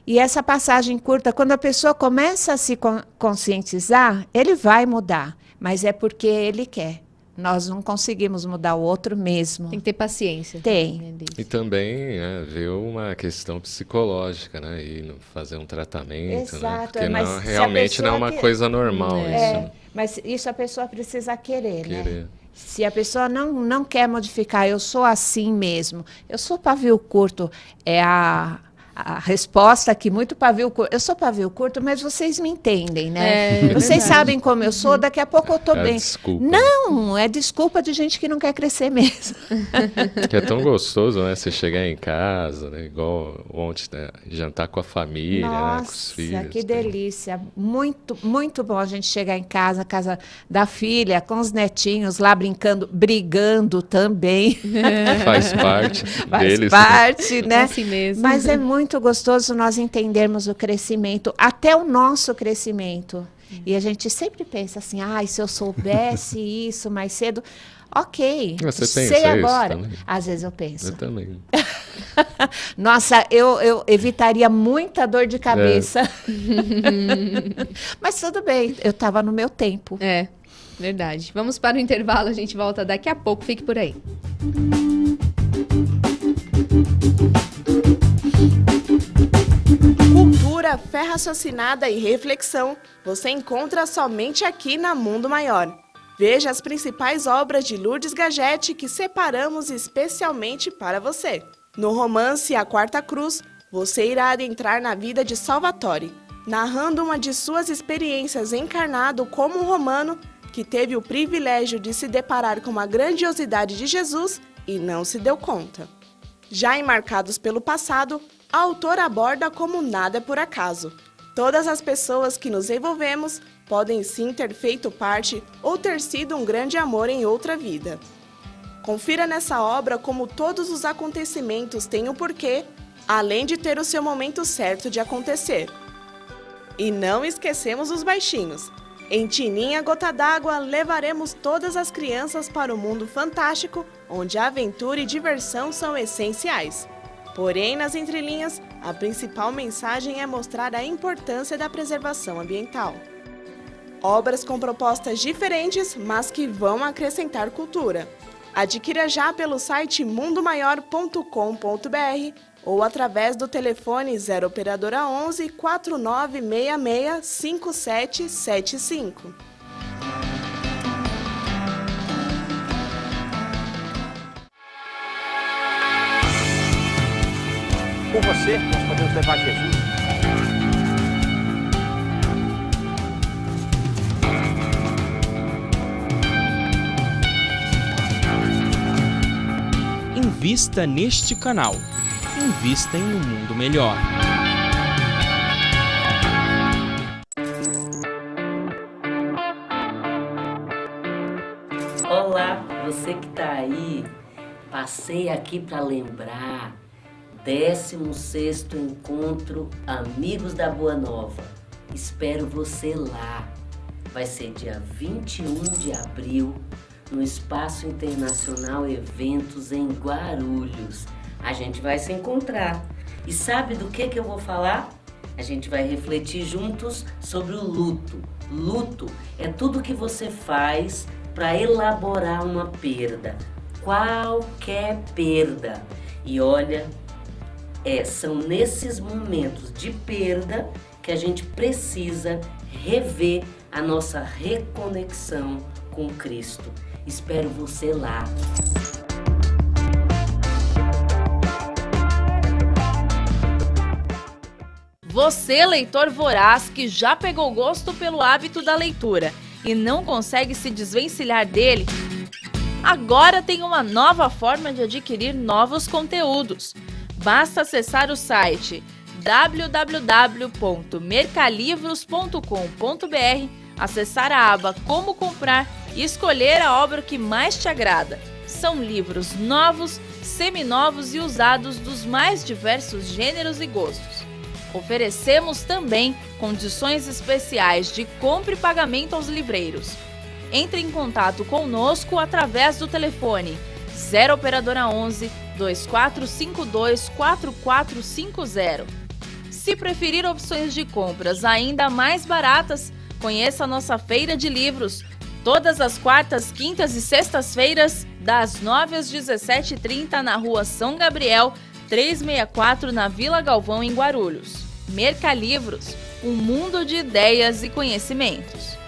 E essa passagem curta, quando a pessoa começa a se conscientizar, ele vai mudar, mas é porque ele quer. Nós não conseguimos mudar o outro mesmo. Tem que ter paciência. Tem. E também ver uma questão psicológica, né? E fazer um tratamento, Exato, né? Porque mas realmente não é uma coisa normal isso. Mas isso a pessoa precisa querer, né? Se a pessoa não quer modificar, eu sou assim mesmo. Eu sou pavio curto. É a resposta aqui, muito pavio curto. Eu sou pavio curto, mas vocês me entendem, né? Vocês sabem como eu sou, daqui a pouco eu estou bem. Desculpa. Não, é desculpa de gente que não quer crescer mesmo. Que é tão gostoso, né? Você chegar em casa, né? Igual ontem, né? Jantar com a família, Nossa, né? Com os filhos. Que delícia. Muito, muito bom a gente chegar em casa, casa da filha, com os netinhos lá brigando também. Faz parte deles. Faz parte, né? É assim mesmo. Mas é muito gostoso nós entendermos o crescimento, até o nosso crescimento. E a gente sempre pensa assim, se eu soubesse isso mais cedo, ok, Você sei pensa agora. isso também? Às vezes eu penso. Eu também. Nossa, eu evitaria muita dor de cabeça. Mas tudo bem, eu estava no meu tempo. Verdade. Vamos para o intervalo, a gente volta daqui a pouco, fique por aí. Cultura, fé raciocinada e reflexão você encontra somente aqui na Mundo Maior. Veja as principais obras de Lourdes Gaggetti que separamos especialmente para você. No romance A Quarta Cruz, você irá adentrar na vida de Salvatore, narrando uma de suas experiências encarnado como um romano que teve o privilégio de se deparar com a grandiosidade de Jesus e não se deu conta. Já em Marcados pelo Passado, a autora aborda como nada é por acaso. Todas as pessoas que nos envolvemos podem sim ter feito parte ou ter sido um grande amor em outra vida. Confira nessa obra como todos os acontecimentos têm um porquê, além de ter o seu momento certo de acontecer. E não esquecemos os baixinhos. Em Tininha Gota d'Água, levaremos todas as crianças para o mundo fantástico, onde aventura e diversão são essenciais. Porém, nas entrelinhas, a principal mensagem é mostrar a importância da preservação ambiental. Obras com propostas diferentes, mas que vão acrescentar cultura. Adquira já pelo site mundomaior.com.br ou através do telefone 0 operadora 11 4966 5775. Com você, nós podemos levar Jesus. Invista neste canal. Invista em um mundo melhor. Olá, você que está aí. Passei aqui para lembrar 16º Encontro Amigos da Boa Nova. Espero você lá. Vai ser dia 21 de abril, no Espaço Internacional Eventos em Guarulhos. A gente vai se encontrar. E sabe do que eu vou falar? A gente vai refletir juntos sobre o luto. Luto é tudo que você faz para elaborar uma perda. Qualquer perda. E olha, são nesses momentos de perda que a gente precisa rever a nossa reconexão com Cristo. Espero você lá. Você, leitor voraz, que já pegou gosto pelo hábito da leitura e não consegue se desvencilhar dele, agora tem uma nova forma de adquirir novos conteúdos. Basta acessar o site www.mercalivros.com.br, acessar a aba Como Comprar e escolher a obra que mais te agrada. São livros novos, seminovos e usados dos mais diversos gêneros e gostos. Oferecemos também condições especiais de compra e pagamento aos livreiros. Entre em contato conosco através do telefone 0 operadora 11 2452 4450. Se preferir opções de compras ainda mais baratas, conheça a nossa feira de livros, todas as quartas, quintas e sextas-feiras, das 9 às 17h30 na Rua São Gabriel, 364 na Vila Galvão, em Guarulhos. Mercalivros, um mundo de ideias e conhecimentos.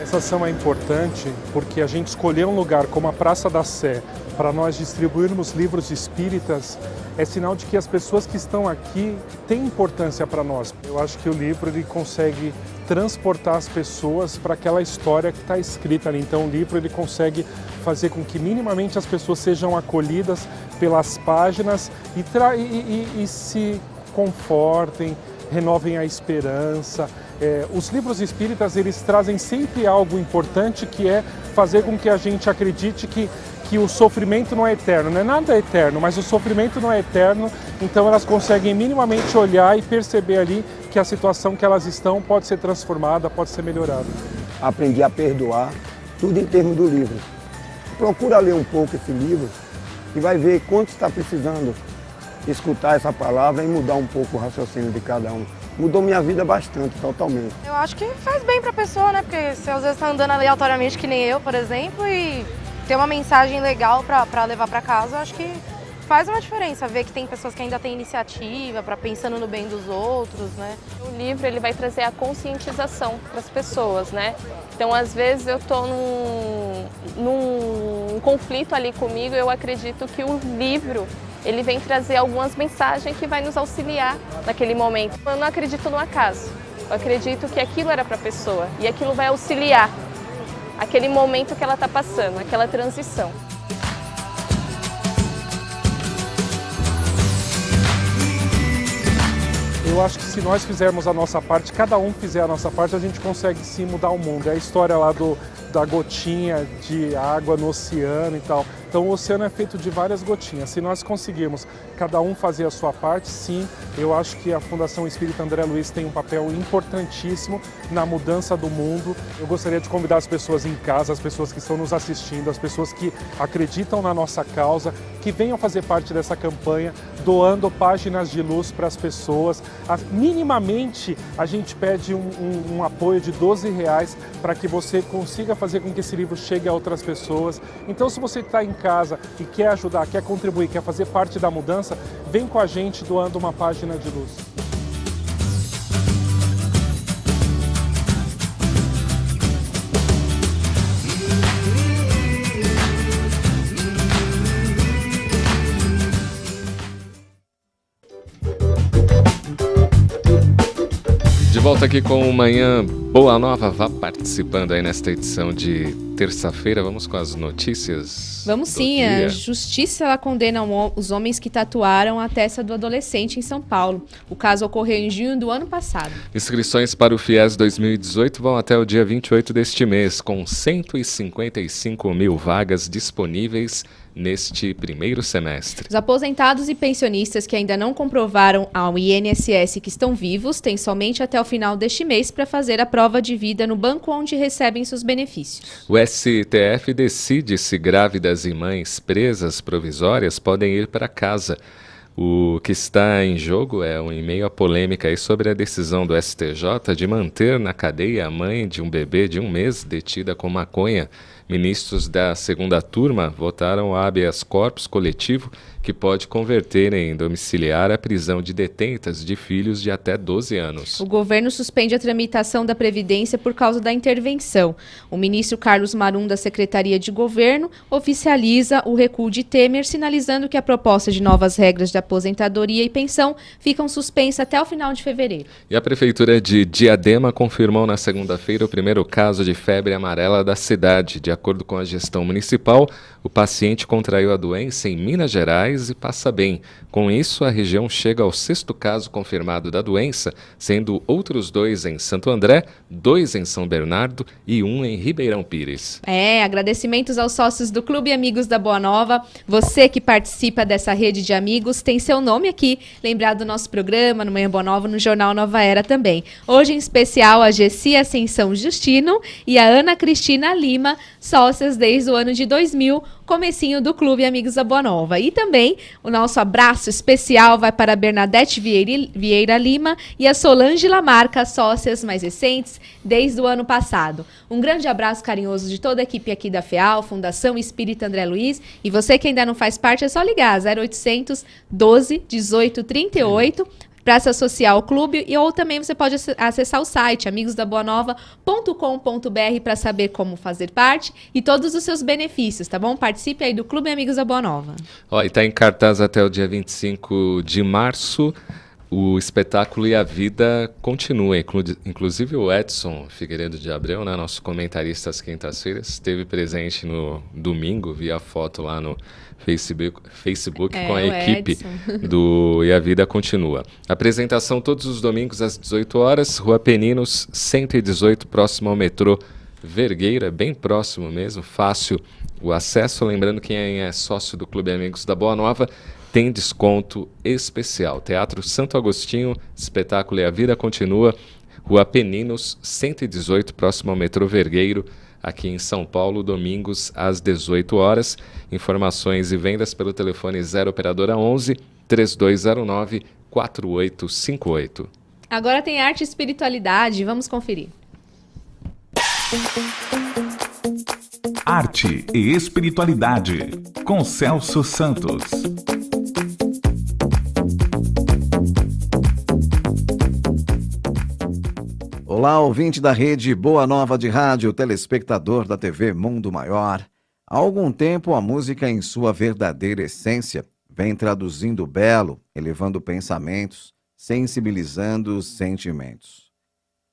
Essa ação é importante porque a gente escolheu um lugar como a Praça da Sé para nós distribuirmos livros espíritas é sinal de que as pessoas que estão aqui têm importância para nós. Eu acho que o livro ele consegue transportar as pessoas para aquela história que está escrita ali. Então o livro ele consegue fazer com que minimamente as pessoas sejam acolhidas pelas páginas e se confortem, renovem a esperança. Os livros espíritas eles trazem sempre algo importante, que é fazer com que a gente acredite que o sofrimento não é eterno. Não é nada eterno, mas o sofrimento não é eterno, então elas conseguem minimamente olhar e perceber ali que a situação que elas estão pode ser transformada, pode ser melhorada. Aprendi a perdoar, tudo em termos do livro. Procura ler um pouco esse livro e vai ver quanto está precisando escutar essa palavra e mudar um pouco o raciocínio de cada um. Mudou minha vida bastante, totalmente. Eu acho que faz bem pra pessoa, né? Porque você às vezes tá andando aleatoriamente, que nem eu, por exemplo, e ter uma mensagem legal pra levar pra casa, eu acho que faz uma diferença. Ver que tem pessoas que ainda têm iniciativa, pensando no bem dos outros, né? O livro ele vai trazer a conscientização para as pessoas, né? Então, às vezes, eu tô num conflito ali comigo, eu acredito que o livro ele vem trazer algumas mensagens que vai nos auxiliar naquele momento. Eu não acredito no acaso, eu acredito que aquilo era para a pessoa e aquilo vai auxiliar aquele momento que ela está passando, aquela transição. Eu acho que se nós fizermos a nossa parte, cada um fizer a nossa parte, a gente consegue sim mudar o mundo. É a história lá da gotinha de água no oceano e tal. Então o oceano é feito de várias gotinhas. Se nós conseguirmos cada um fazer a sua parte, sim, eu acho que a Fundação Espírita André Luiz tem um papel importantíssimo na mudança do mundo. Eu gostaria de convidar as pessoas em casa, as pessoas que estão nos assistindo, as pessoas que acreditam na nossa causa, que venham fazer parte dessa campanha, doando páginas de luz para as pessoas. Minimamente, a gente pede um apoio de R$12 para que você consiga fazer com que esse livro chegue a outras pessoas. Então, se você está em casa e quer ajudar, quer contribuir, quer fazer parte da mudança, vem com a gente doando uma página de luz. De volta aqui com o Manhã Boa Nova, vá participando aí nesta edição de terça-feira. Vamos com as notícias. Vamos sim, dia. A justiça ela condena os homens que tatuaram a testa do adolescente em São Paulo. O caso ocorreu em junho do ano passado. Inscrições para o FIES 2018 vão até o dia 28 deste mês, com 155 mil vagas disponíveis neste primeiro semestre. Os aposentados e pensionistas que ainda não comprovaram ao INSS que estão vivos têm somente até o final deste mês para fazer a prova de vida no banco onde recebem seus benefícios. O STF decide se grávidas e mães presas provisórias podem ir para casa. O que está em jogo é um e-mail à polêmica aí sobre a decisão do STJ de manter na cadeia a mãe de um bebê de 1 mês detida com maconha. Ministros da segunda turma votaram habeas corpus coletivo que pode converter em domiciliar a prisão de detentas de filhos de até 12 anos. O governo suspende a tramitação da Previdência por causa da intervenção. O ministro Carlos Marum, da Secretaria de Governo, oficializa o recuo de Temer, sinalizando que a proposta de novas regras de aposentadoria e pensão ficam suspensas até o final de fevereiro. E a Prefeitura de Diadema confirmou na segunda-feira o primeiro caso de febre amarela da cidade. De acordo com a gestão municipal, o paciente contraiu a doença em Minas Gerais e passa bem. Com isso, a região chega ao 6º caso confirmado da doença, sendo outros 2 em Santo André, 2 em São Bernardo e 1 em Ribeirão Pires. Agradecimentos aos sócios do Clube Amigos da Boa Nova. Você que participa dessa rede de amigos tem seu nome aqui, lembrado do nosso programa, no Manhã Boa Nova, no Jornal Nova Era também. Hoje, em especial, a Gessi Ascensão Justino e a Ana Cristina Lima, sócias desde o ano de 2000, comecinho do Clube Amigos da Boa Nova. E também o nosso abraço especial vai para a Bernadette Vieira Lima e a Solange Lamarca, sócias mais recentes desde o ano passado. Um grande abraço carinhoso de toda a equipe aqui da FEAL, Fundação Espírita André Luiz. E você que ainda não faz parte, é só ligar 0800 12 18 38 para se associar ao clube, ou também você pode acessar o site amigosdaboanova.com.br para saber como fazer parte e todos os seus benefícios, tá bom? Participe aí do Clube Amigos da Boa Nova. E está em cartaz até o dia 25 de março. O espetáculo E a Vida continua. Inclusive o Edson Figueiredo de Abreu, né, nosso comentarista às quintas-feiras, esteve presente no domingo, via foto lá no Facebook com a equipe do E a Vida Continua. Apresentação todos os domingos às 18 horas, Rua Peninos, 118, próximo ao metrô Vergueira, bem próximo mesmo, fácil o acesso. Lembrando, quem é sócio do Clube Amigos da Boa Nova tem desconto especial. Teatro Santo Agostinho, espetáculo E a Vida Continua, Rua Peninos, 118, próximo ao metrô Vergueiro, aqui em São Paulo, domingos às 18 horas. Informações e vendas pelo telefone 0 operadora 11 3209 4858. Agora tem arte e espiritualidade, vamos conferir. Arte e espiritualidade, com Celso Santos. Olá, ouvinte da rede Boa Nova de Rádio, telespectador da TV Mundo Maior. Há algum tempo, a música em sua verdadeira essência vem traduzindo o belo, elevando pensamentos, sensibilizando sentimentos.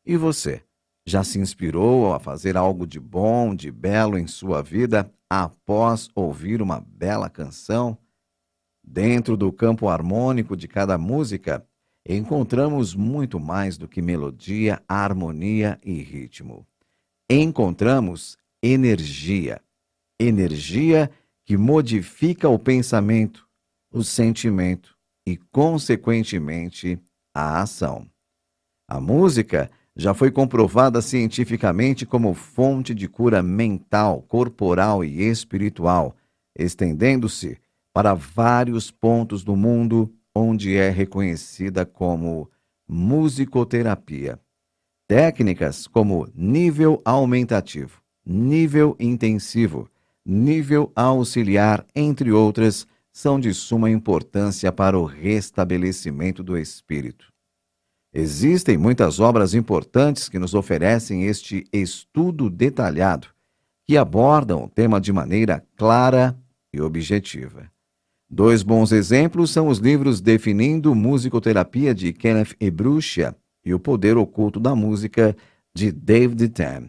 E você, já se inspirou a fazer algo de bom, de belo em sua vida após ouvir uma bela canção? Dentro do campo harmônico de cada música, encontramos muito mais do que melodia, harmonia e ritmo. Encontramos energia. Energia que modifica o pensamento, o sentimento e, consequentemente, a ação. A música já foi comprovada cientificamente como fonte de cura mental, corporal e espiritual, estendendo-se para vários pontos do mundo onde é reconhecida como musicoterapia. Técnicas como nível aumentativo, nível intensivo, nível auxiliar, entre outras, são de suma importância para o restabelecimento do espírito. Existem muitas obras importantes que nos oferecem este estudo detalhado, que abordam o tema de maneira clara e objetiva. 2 bons exemplos são os livros Definindo Musicoterapia, de Kenneth Ebrucha, e O Poder Oculto da Música, de David Tam.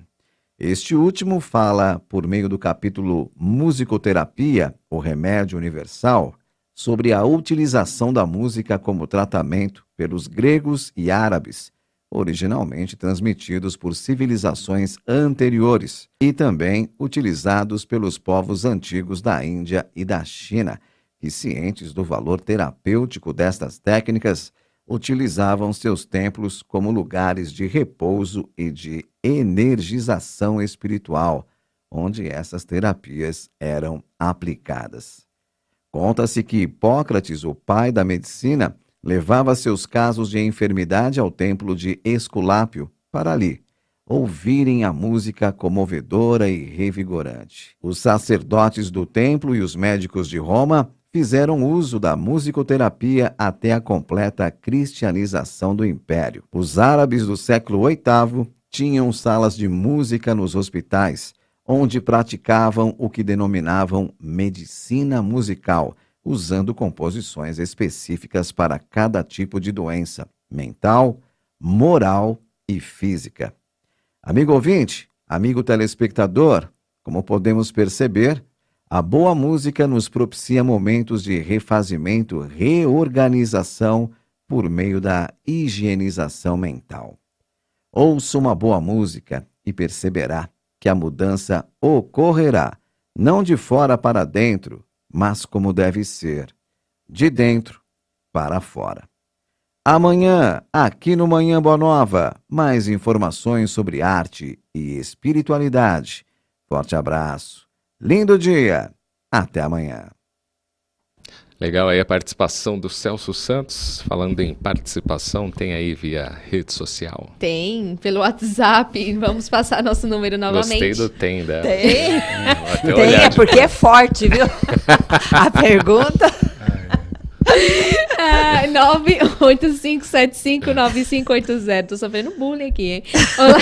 Este último fala, por meio do capítulo Musicoterapia, o Remédio Universal, sobre a utilização da música como tratamento pelos gregos e árabes, originalmente transmitidos por civilizações anteriores, e também utilizados pelos povos antigos da Índia e da China, que, cientes do valor terapêutico destas técnicas, utilizavam seus templos como lugares de repouso e de energização espiritual, onde essas terapias eram aplicadas. Conta-se que Hipócrates, o pai da medicina, levava seus casos de enfermidade ao templo de Esculápio para ali ouvirem a música comovedora e revigorante. Os sacerdotes do templo e os médicos de Roma fizeram uso da musicoterapia até a completa cristianização do império. Os árabes do século VIII tinham salas de música nos hospitais, onde praticavam o que denominavam medicina musical, usando composições específicas para cada tipo de doença, mental, moral e física. Amigo ouvinte, amigo telespectador, como podemos perceber, a boa música nos propicia momentos de refazimento, reorganização por meio da higienização mental. Ouça uma boa música e perceberá que a mudança ocorrerá, não de fora para dentro, mas como deve ser, de dentro para fora. Amanhã, aqui no Manhã Boa Nova, mais informações sobre arte e espiritualidade. Forte abraço. Lindo dia. Até amanhã. Legal aí a participação do Celso Santos. Falando em participação, tem aí via rede social? Tem, pelo WhatsApp. Vamos passar nosso número novamente. Gostei do tem dela. Tem, tem, é porque é forte, viu? A pergunta... 985759580. Tô sofrendo bullying aqui, hein? Olá.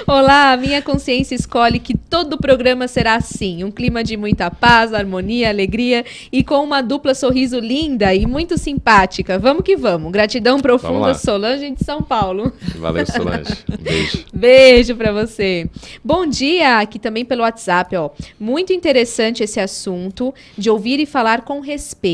Olá, minha consciência escolhe que todo o programa será assim. Um clima de muita paz, harmonia, alegria e com uma dupla sorriso linda e muito simpática. Vamos que vamos. Gratidão profunda, Solange de São Paulo. Valeu, Solange. Beijo. Beijo pra você. Bom dia, aqui também pelo WhatsApp, ó. Muito interessante esse assunto de ouvir e falar com respeito.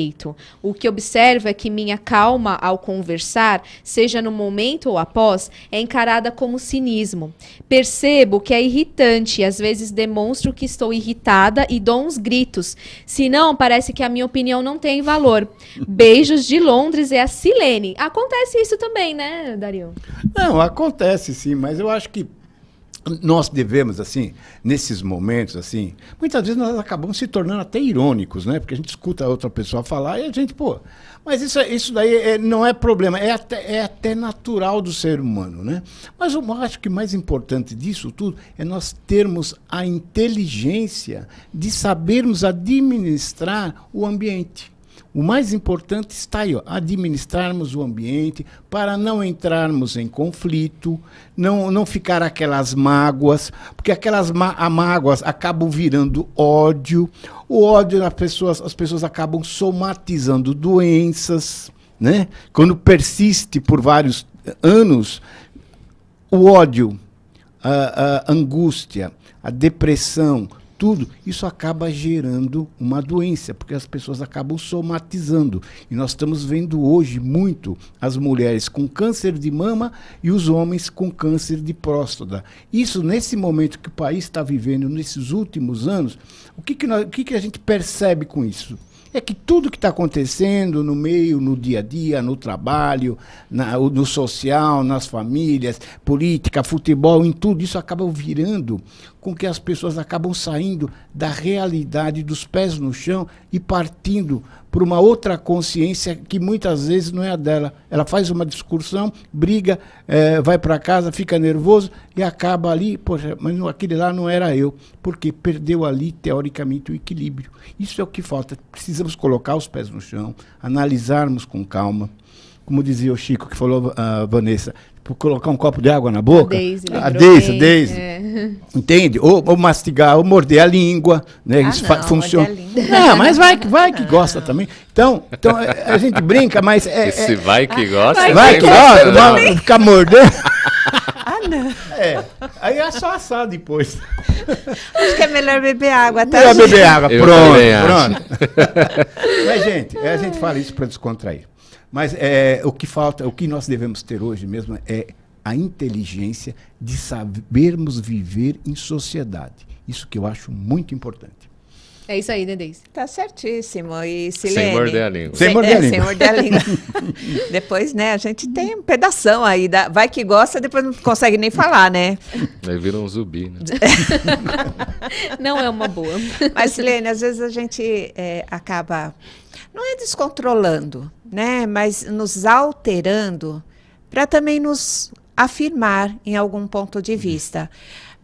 O que observo é que minha calma ao conversar, seja no momento ou após, é encarada como cinismo. Percebo que é irritante e às vezes demonstro que estou irritada e dou uns gritos. Senão, parece que a minha opinião não tem valor. Beijos de Londres, é a Silene. Acontece isso também, né, Dario? Não, acontece sim, mas eu acho que nós devemos, assim, nesses momentos, assim, muitas vezes nós acabamos se tornando até irônicos, né? Porque a gente escuta a outra pessoa falar e a gente, mas isso daí não é problema, é até natural do ser humano, né? Mas eu acho que mais importante disso tudo é nós termos a inteligência de sabermos administrar o ambiente. O mais importante está aí, ó, administrarmos o ambiente para não entrarmos em conflito, não ficar aquelas mágoas, porque aquelas mágoas acabam virando ódio. O ódio, as pessoas acabam somatizando doenças, né? Quando persiste por vários anos, o ódio, a angústia, a depressão, tudo, isso acaba gerando uma doença, porque as pessoas acabam somatizando. E nós estamos vendo hoje muito as mulheres com câncer de mama e os homens com câncer de próstata. Isso, nesse momento que o país está vivendo, nesses últimos anos, o que a gente percebe com isso? É que tudo que está acontecendo no meio, no dia a dia, no trabalho, no social, nas famílias, política, futebol, em tudo, isso acaba virando com que as pessoas acabam saindo da realidade dos pés no chão e partindo para uma outra consciência que muitas vezes não é a dela. Ela faz uma discussão, briga, vai para casa, fica nervoso e acaba ali, poxa, mas aquele lá não era eu, porque perdeu ali, teoricamente, o equilíbrio. Isso é o que falta. Precisamos colocar os pés no chão, analisarmos com calma. Como dizia o Chico, que falou a Vanessa, colocar um copo de água na boca. A Deise. Entende? Ou mastigar, ou morder a língua, né? Isso funciona. Não, mas vai que gosta também. Então a gente brinca, mas esse vai que gosta. Vai que gosta, ficar mordendo. Não. Aí é só assar depois. Acho que é melhor beber água, tá? Melhor beber água, pronto. Acho. Mas, gente, a gente fala isso para descontrair. Mas o que falta, o que nós devemos ter hoje mesmo é a inteligência de sabermos viver em sociedade. Isso que eu acho muito importante. É isso aí, né, Deise? Tá certíssimo. E Silene? Sem morder a língua. Sem morder a língua. Sem morder a língua. Depois, né, a gente tem um pedação aí. Vai que gosta, depois não consegue nem falar, né? Aí vira um zumbi, né? Não é uma boa. Mas, Silene, às vezes a gente acaba, não é descontrolando, né, mas nos alterando para também nos afirmar em algum ponto de vista.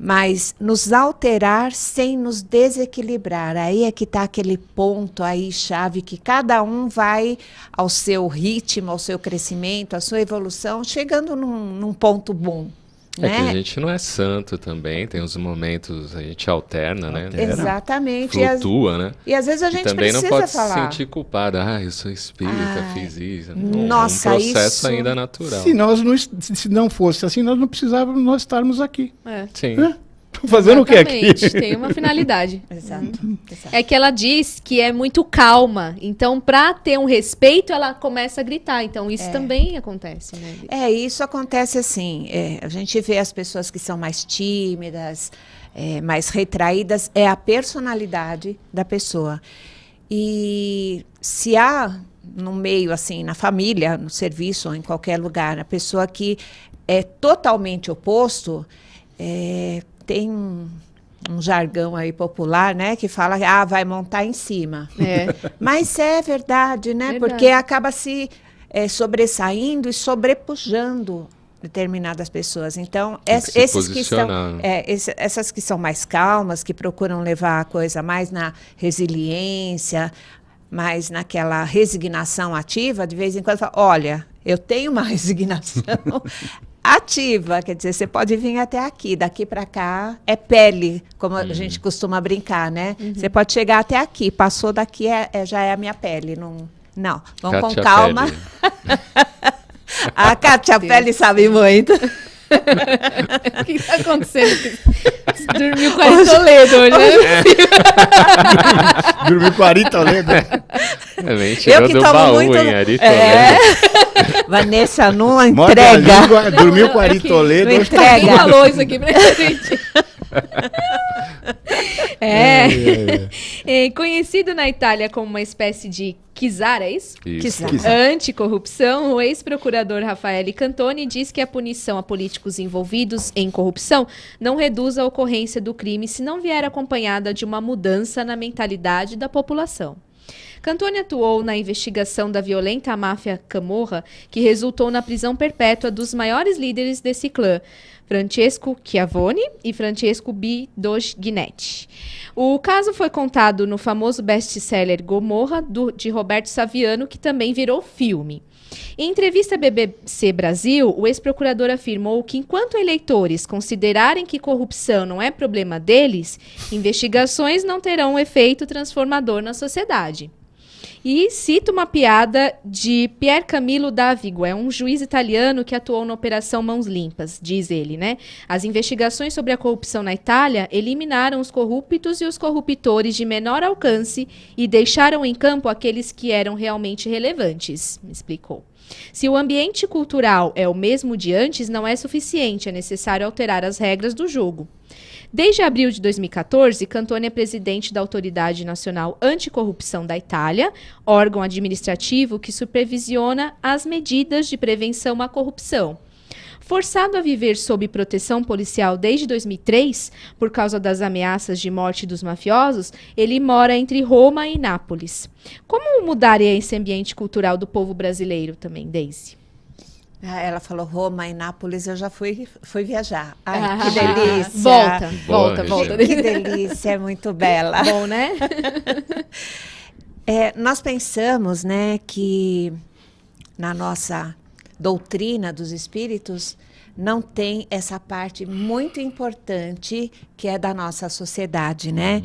Mas nos alterar sem nos desequilibrar. Aí é que está aquele ponto aí, chave, que cada um vai ao seu ritmo, ao seu crescimento, à sua evolução, chegando num ponto bom. É que a gente não é santo também, tem uns momentos, a gente alterna, né? Exatamente. Flutua, né? E às vezes a gente também precisa não pode falar. se sentir culpada. Eu sou espírita, fiz isso. Nossa, é um processo isso... ainda natural. Se não fosse assim, nós não precisávamos nós estarmos aqui. Sim. Fazendo o que aqui? Tem uma finalidade. Exato. É que ela diz que é muito calma. Então, para ter um respeito, ela começa a gritar. Então, isso também acontece, né? Isso acontece assim. A gente vê as pessoas que são mais tímidas, mais retraídas, é a personalidade da pessoa. E se há no meio, assim, na família, no serviço ou em qualquer lugar, a pessoa que é totalmente oposto, tem um jargão aí popular, né, que fala, vai montar em cima. Mas é verdade, né, porque acaba se sobressaindo e sobrepujando determinadas pessoas. Então, esses que estão, essas que são mais calmas, que procuram levar a coisa mais na resiliência, mais naquela resignação ativa, de vez em quando fala, olha, eu tenho uma resignação ativa, quer dizer, você pode vir até aqui, daqui para cá é pele, como a gente costuma brincar, né? Você pode chegar até aqui, passou daqui, já é a minha pele. Não, vamos Kátia com calma. A Kátia Pele sabe muito. O que está acontecendo? Dormiu com a Ari Toledo hoje, né? Dormiu com a Ari Toledo. Nem chegou do baú, hein, Ari Toledo. Vanessa não entrega. Língua, dormiu com a Ari Toledo. Não entrega. Quem falou isso aqui pra gente? Conhecido na Itália como uma espécie de Kizar, é isso? Isso. Anticorrupção, o ex-procurador Raffaele Cantoni diz que a punição a políticos envolvidos em corrupção não reduz a ocorrência do crime se não vier acompanhada de uma mudança na mentalidade da população. Cantoni atuou na investigação da violenta máfia Camorra, que resultou na prisão perpétua dos maiores líderes desse clã, Francesco Schiavone e Francesco Bidognetti. O caso foi contado no famoso best-seller Gomorra, de Roberto Saviano, que também virou filme. Em entrevista à BBC Brasil, o ex-procurador afirmou que enquanto eleitores considerarem que corrupção não é problema deles, investigações não terão um efeito transformador na sociedade. E cita uma piada de Pier Camillo Davigo, é um juiz italiano que atuou na Operação Mãos Limpas, diz ele, né? As investigações sobre a corrupção na Itália eliminaram os corruptos e os corruptores de menor alcance e deixaram em campo aqueles que eram realmente relevantes, explicou. Se o ambiente cultural é o mesmo de antes, não é suficiente, é necessário alterar as regras do jogo. Desde abril de 2014, Cantone é presidente da Autoridade Nacional Anticorrupção da Itália, órgão administrativo que supervisiona as medidas de prevenção à corrupção. Forçado a viver sob proteção policial desde 2003, por causa das ameaças de morte dos mafiosos, ele mora entre Roma e Nápoles. Como mudar esse ambiente cultural do povo brasileiro também, Deise? Ela falou Roma e Nápoles, eu já fui viajar. Ai, que delícia. Volta. Que delícia, é muito bela. Bom, né? Nós pensamos, né, que na nossa doutrina dos espíritos não tem essa parte muito importante que é da nossa sociedade, né?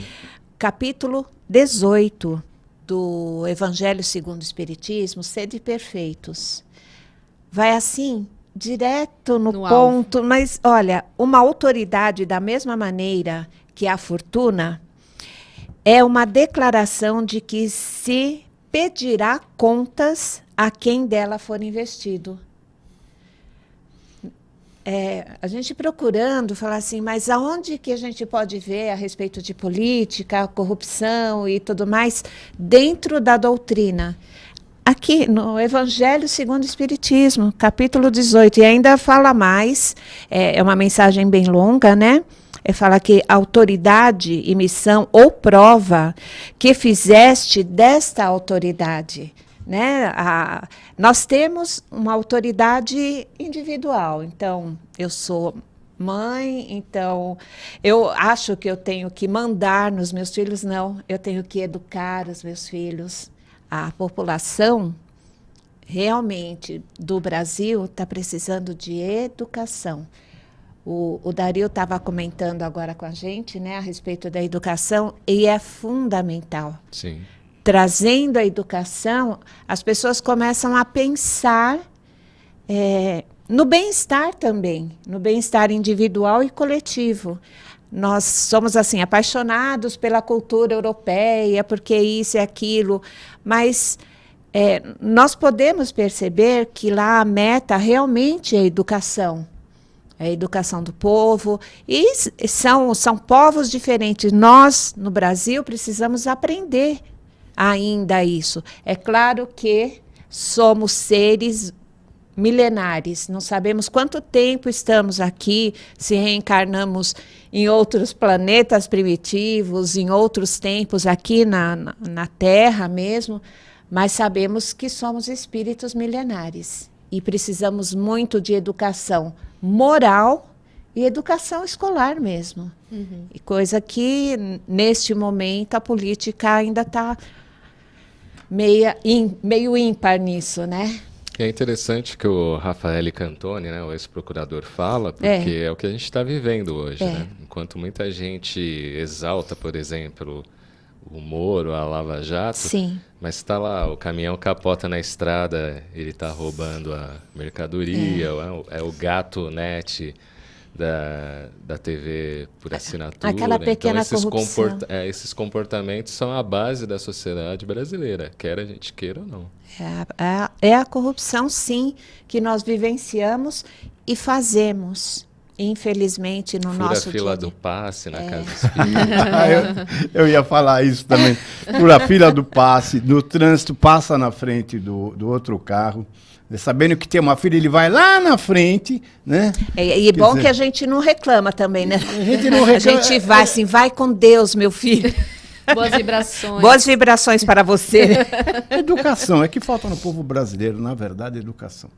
Capítulo 18 do Evangelho segundo o Espiritismo, Sede Perfeitos. Vai assim, direto no ponto, alvo. Mas olha, uma autoridade da mesma maneira que a fortuna é uma declaração de que se pedirá contas a quem dela for investido. A gente procurando falar assim, mas aonde que a gente pode ver a respeito de política, corrupção e tudo mais dentro da doutrina? Aqui no Evangelho segundo o Espiritismo, capítulo 18, e ainda fala mais, é uma mensagem bem longa, né? Fala que autoridade e missão ou prova que fizeste desta autoridade, né? Nós temos uma autoridade individual, então eu sou mãe, então eu acho que eu tenho que mandar nos meus filhos, não, eu tenho que educar os meus filhos. A população realmente do Brasil está precisando de educação. O Dario estava comentando agora com a gente, né, a respeito da educação, e é fundamental. Sim. Trazendo a educação, as pessoas começam a pensar no bem-estar também, no bem-estar individual e coletivo. Nós somos assim apaixonados pela cultura europeia, porque isso e aquilo, mas nós podemos perceber que lá a meta realmente é a educação do povo, e são povos diferentes. Nós, no Brasil, precisamos aprender ainda isso. É claro que somos seres milenares, não sabemos quanto tempo estamos aqui, se reencarnamos em outros planetas primitivos, em outros tempos aqui na Terra mesmo, mas sabemos que somos espíritos milenares e precisamos muito de educação moral e educação escolar mesmo. Uhum. E coisa que, neste momento, a política ainda está meio ímpar nisso, né? É interessante que o Raffaele Cantone, né, o ex-procurador, fala, porque é o que a gente está vivendo hoje. Né? Enquanto muita gente exalta, por exemplo, o Moro, a Lava Jato, sim, mas está lá, o caminhão capota na estrada, ele está roubando a mercadoria, é o gato net da TV por assinatura. Aquela pequena então, corrupção. Esses comportamentos são a base da sociedade brasileira, quer a gente queira ou não. É a corrupção, sim, que nós vivenciamos e fazemos, infelizmente, no nosso dia. Fura a fila do passe na casa espírita. eu ia falar isso também. Fura a fila do passe, no trânsito, passa na frente do outro carro. Sabendo que tem uma filha, ele vai lá na frente, né? E bom dizer, que a gente não reclama também, né? A gente não reclama. A gente vai assim, vai com Deus, meu filho. Boas vibrações. Boas vibrações para você. Educação, é que falta no povo brasileiro, na verdade, educação.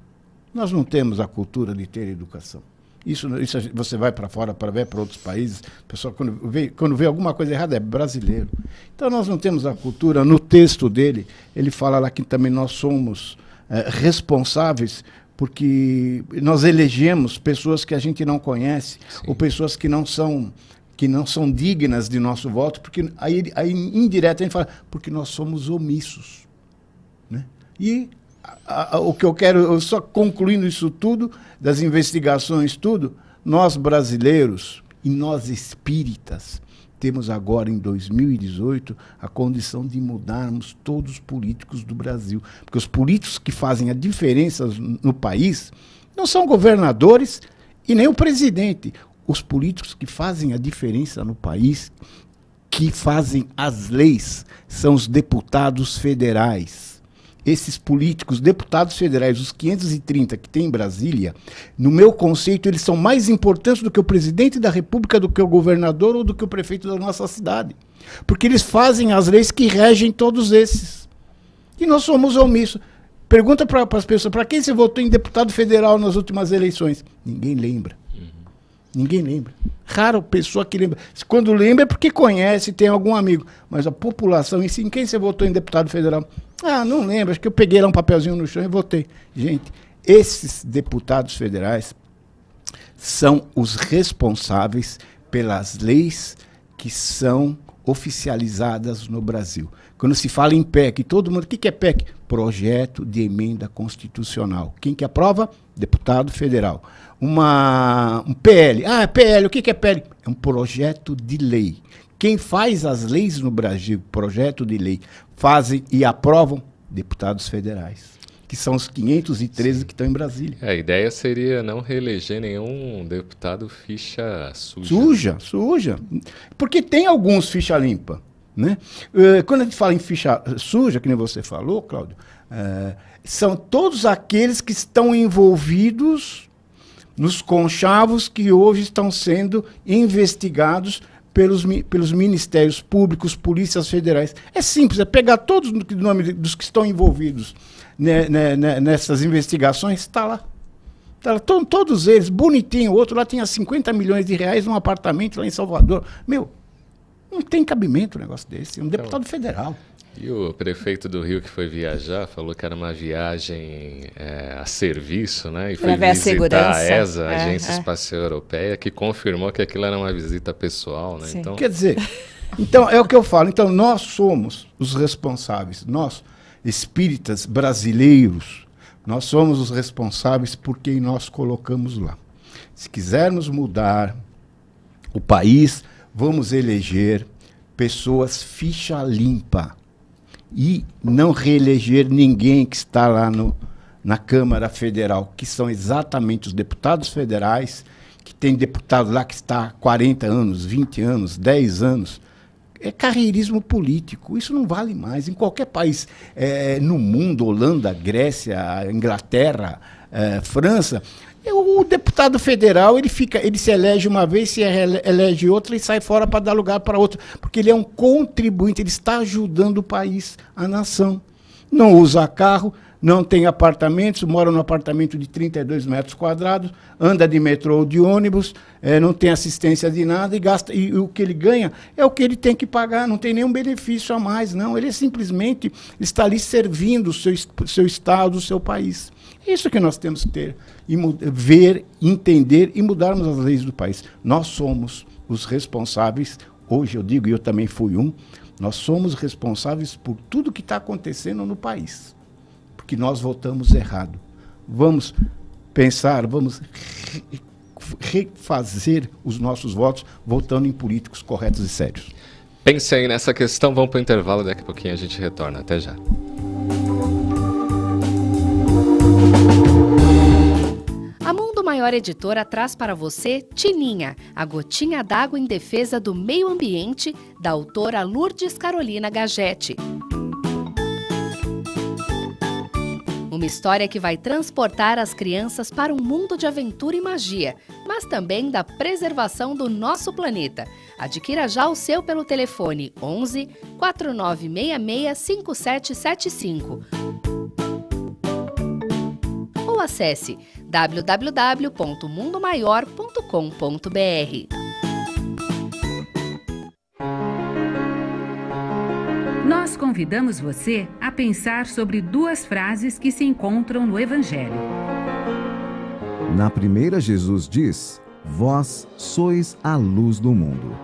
Nós não temos a cultura de ter educação. Isso você vai para fora para ver para outros países, o pessoal quando vê alguma coisa errada é brasileiro. Então nós não temos a cultura. No texto dele, ele fala lá que também nós somos responsáveis porque nós elegemos pessoas que a gente não conhece, sim, ou pessoas que não são dignas de nosso voto, porque aí indireto a gente fala, porque nós somos omissos. E o que eu quero, eu só concluindo isso tudo, das investigações, tudo, nós brasileiros e nós espíritas temos agora, em 2018, a condição de mudarmos todos os políticos do Brasil. Porque os políticos que fazem a diferença no país não são governadores e nem o presidente. Os políticos que fazem a diferença no país, que fazem as leis, são os deputados federais. Esses políticos, deputados federais, os 530 que tem em Brasília, no meu conceito, eles são mais importantes do que o presidente da República, do que o governador ou do que o prefeito da nossa cidade. Porque eles fazem as leis que regem todos esses. E nós somos omissos. Pergunta para as pessoas, para quem você votou em deputado federal nas últimas eleições? Ninguém lembra. Ninguém lembra. Rara pessoa que lembra. Quando lembra é porque conhece, tem algum amigo. Mas a população em si, em quem você votou em deputado federal? Ah, não lembro, acho que eu peguei lá um papelzinho no chão e votei. Gente, esses deputados federais são os responsáveis pelas leis que são oficializadas no Brasil. Quando se fala em PEC, todo mundo, o que é PEC? Projeto de emenda constitucional. Quem que aprova? Deputado federal. Um PL. Ah, PL, o que é PL? É um projeto de lei. Quem faz as leis no Brasil, projeto de lei, fazem e aprovam deputados federais, que são os 513 que estão em Brasília. A ideia seria não reeleger nenhum deputado ficha suja. Suja. Porque tem alguns ficha limpa. Né? Quando a gente fala em ficha suja, que nem você falou, Cláudio, são todos aqueles que estão envolvidos nos conchavos que hoje estão sendo investigados pelos ministérios públicos, polícias federais. É simples, é pegar todos os nomes dos que estão envolvidos nessas investigações, está lá. Todos eles, bonitinho. O outro lá tinha 50 milhões de reais num apartamento lá em Salvador. Meu, não tem cabimento um negócio desse. É um deputado federal. E o prefeito do Rio que foi viajar, falou que era uma viagem a serviço, né? E foi visitar a ESA, a Agência Espacial Europeia, que confirmou que aquilo era uma visita pessoal, né? Então... Quer dizer, então é o que eu falo. Então nós somos os responsáveis, nós, espíritas brasileiros, nós somos os responsáveis por quem nós colocamos lá. Se quisermos mudar o país, vamos eleger pessoas ficha limpa. E não reeleger ninguém que está lá na Câmara Federal, que são exatamente os deputados federais, que tem deputado lá que está há 40 anos, 20 anos, 10 anos. É carreirismo político, isso não vale mais. Em qualquer país no mundo, Holanda, Grécia, Inglaterra, França, o deputado federal ele se elege uma vez, se elege outra e sai fora para dar lugar para outra, porque ele é um contribuinte, ele está ajudando o país, a nação. Não usa carro, não tem apartamentos, mora num apartamento de 32 metros quadrados, anda de metrô ou de ônibus, não tem assistência de nada e gasta, e o que ele ganha é o que ele tem que pagar, não tem nenhum benefício a mais, não. Ele simplesmente está ali servindo o seu estado, o seu país. Isso que nós temos que ter, ver, entender e mudarmos as leis do país. Nós somos os responsáveis, hoje eu digo, e eu também fui nós somos responsáveis por tudo que está acontecendo no país. Porque nós votamos errado. Vamos pensar, vamos refazer os nossos votos votando em políticos corretos e sérios. Pense aí nessa questão, vamos para o intervalo, daqui a pouquinho a gente retorna. Até já. A Mundo Maior Editora traz para você Tininha, a gotinha d'água em defesa do meio ambiente, da autora Lourdes Carolina Gagete. Uma história que vai transportar as crianças para um mundo de aventura e magia, mas também da preservação do nosso planeta. Adquira já o seu pelo telefone 11 4966 5775. Ou acesse www.mundomaior.com.br. Nós convidamos você a pensar sobre duas frases que se encontram no Evangelho. Na primeira, Jesus diz: vós sois a luz do mundo.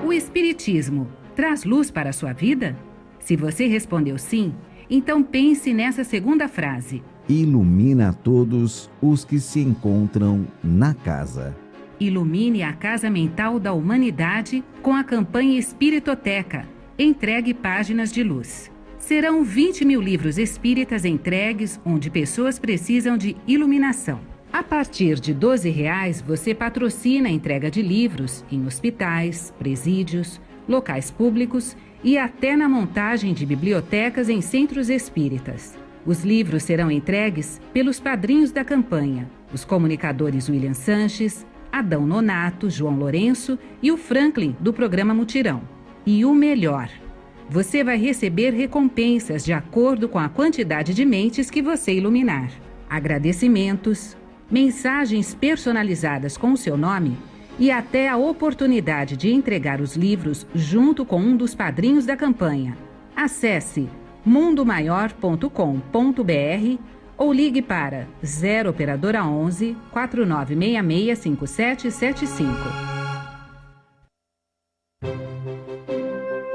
O Espiritismo traz luz para a sua vida? Se você respondeu sim, Então pense nessa segunda frase. Ilumina a todos os que se encontram na casa. Ilumine a casa mental da humanidade com a campanha Espiritoteca. Entregue páginas de luz. Serão 20 mil livros espíritas entregues onde pessoas precisam de iluminação. A partir de R$ 12,00, você patrocina a entrega de livros em hospitais, presídios, locais públicos e até na montagem de bibliotecas em centros espíritas. Os livros serão entregues pelos padrinhos da campanha, os comunicadores William Sanches, Adão Nonato, João Lourenço e o Franklin do programa Mutirão. E o melhor, você vai receber recompensas de acordo com a quantidade de mentes que você iluminar. Agradecimentos, mensagens personalizadas com o seu nome e até a oportunidade de entregar os livros junto com um dos padrinhos da campanha. Acesse mundomaior.com.br ou ligue para 0 operadora 11 4966 5775.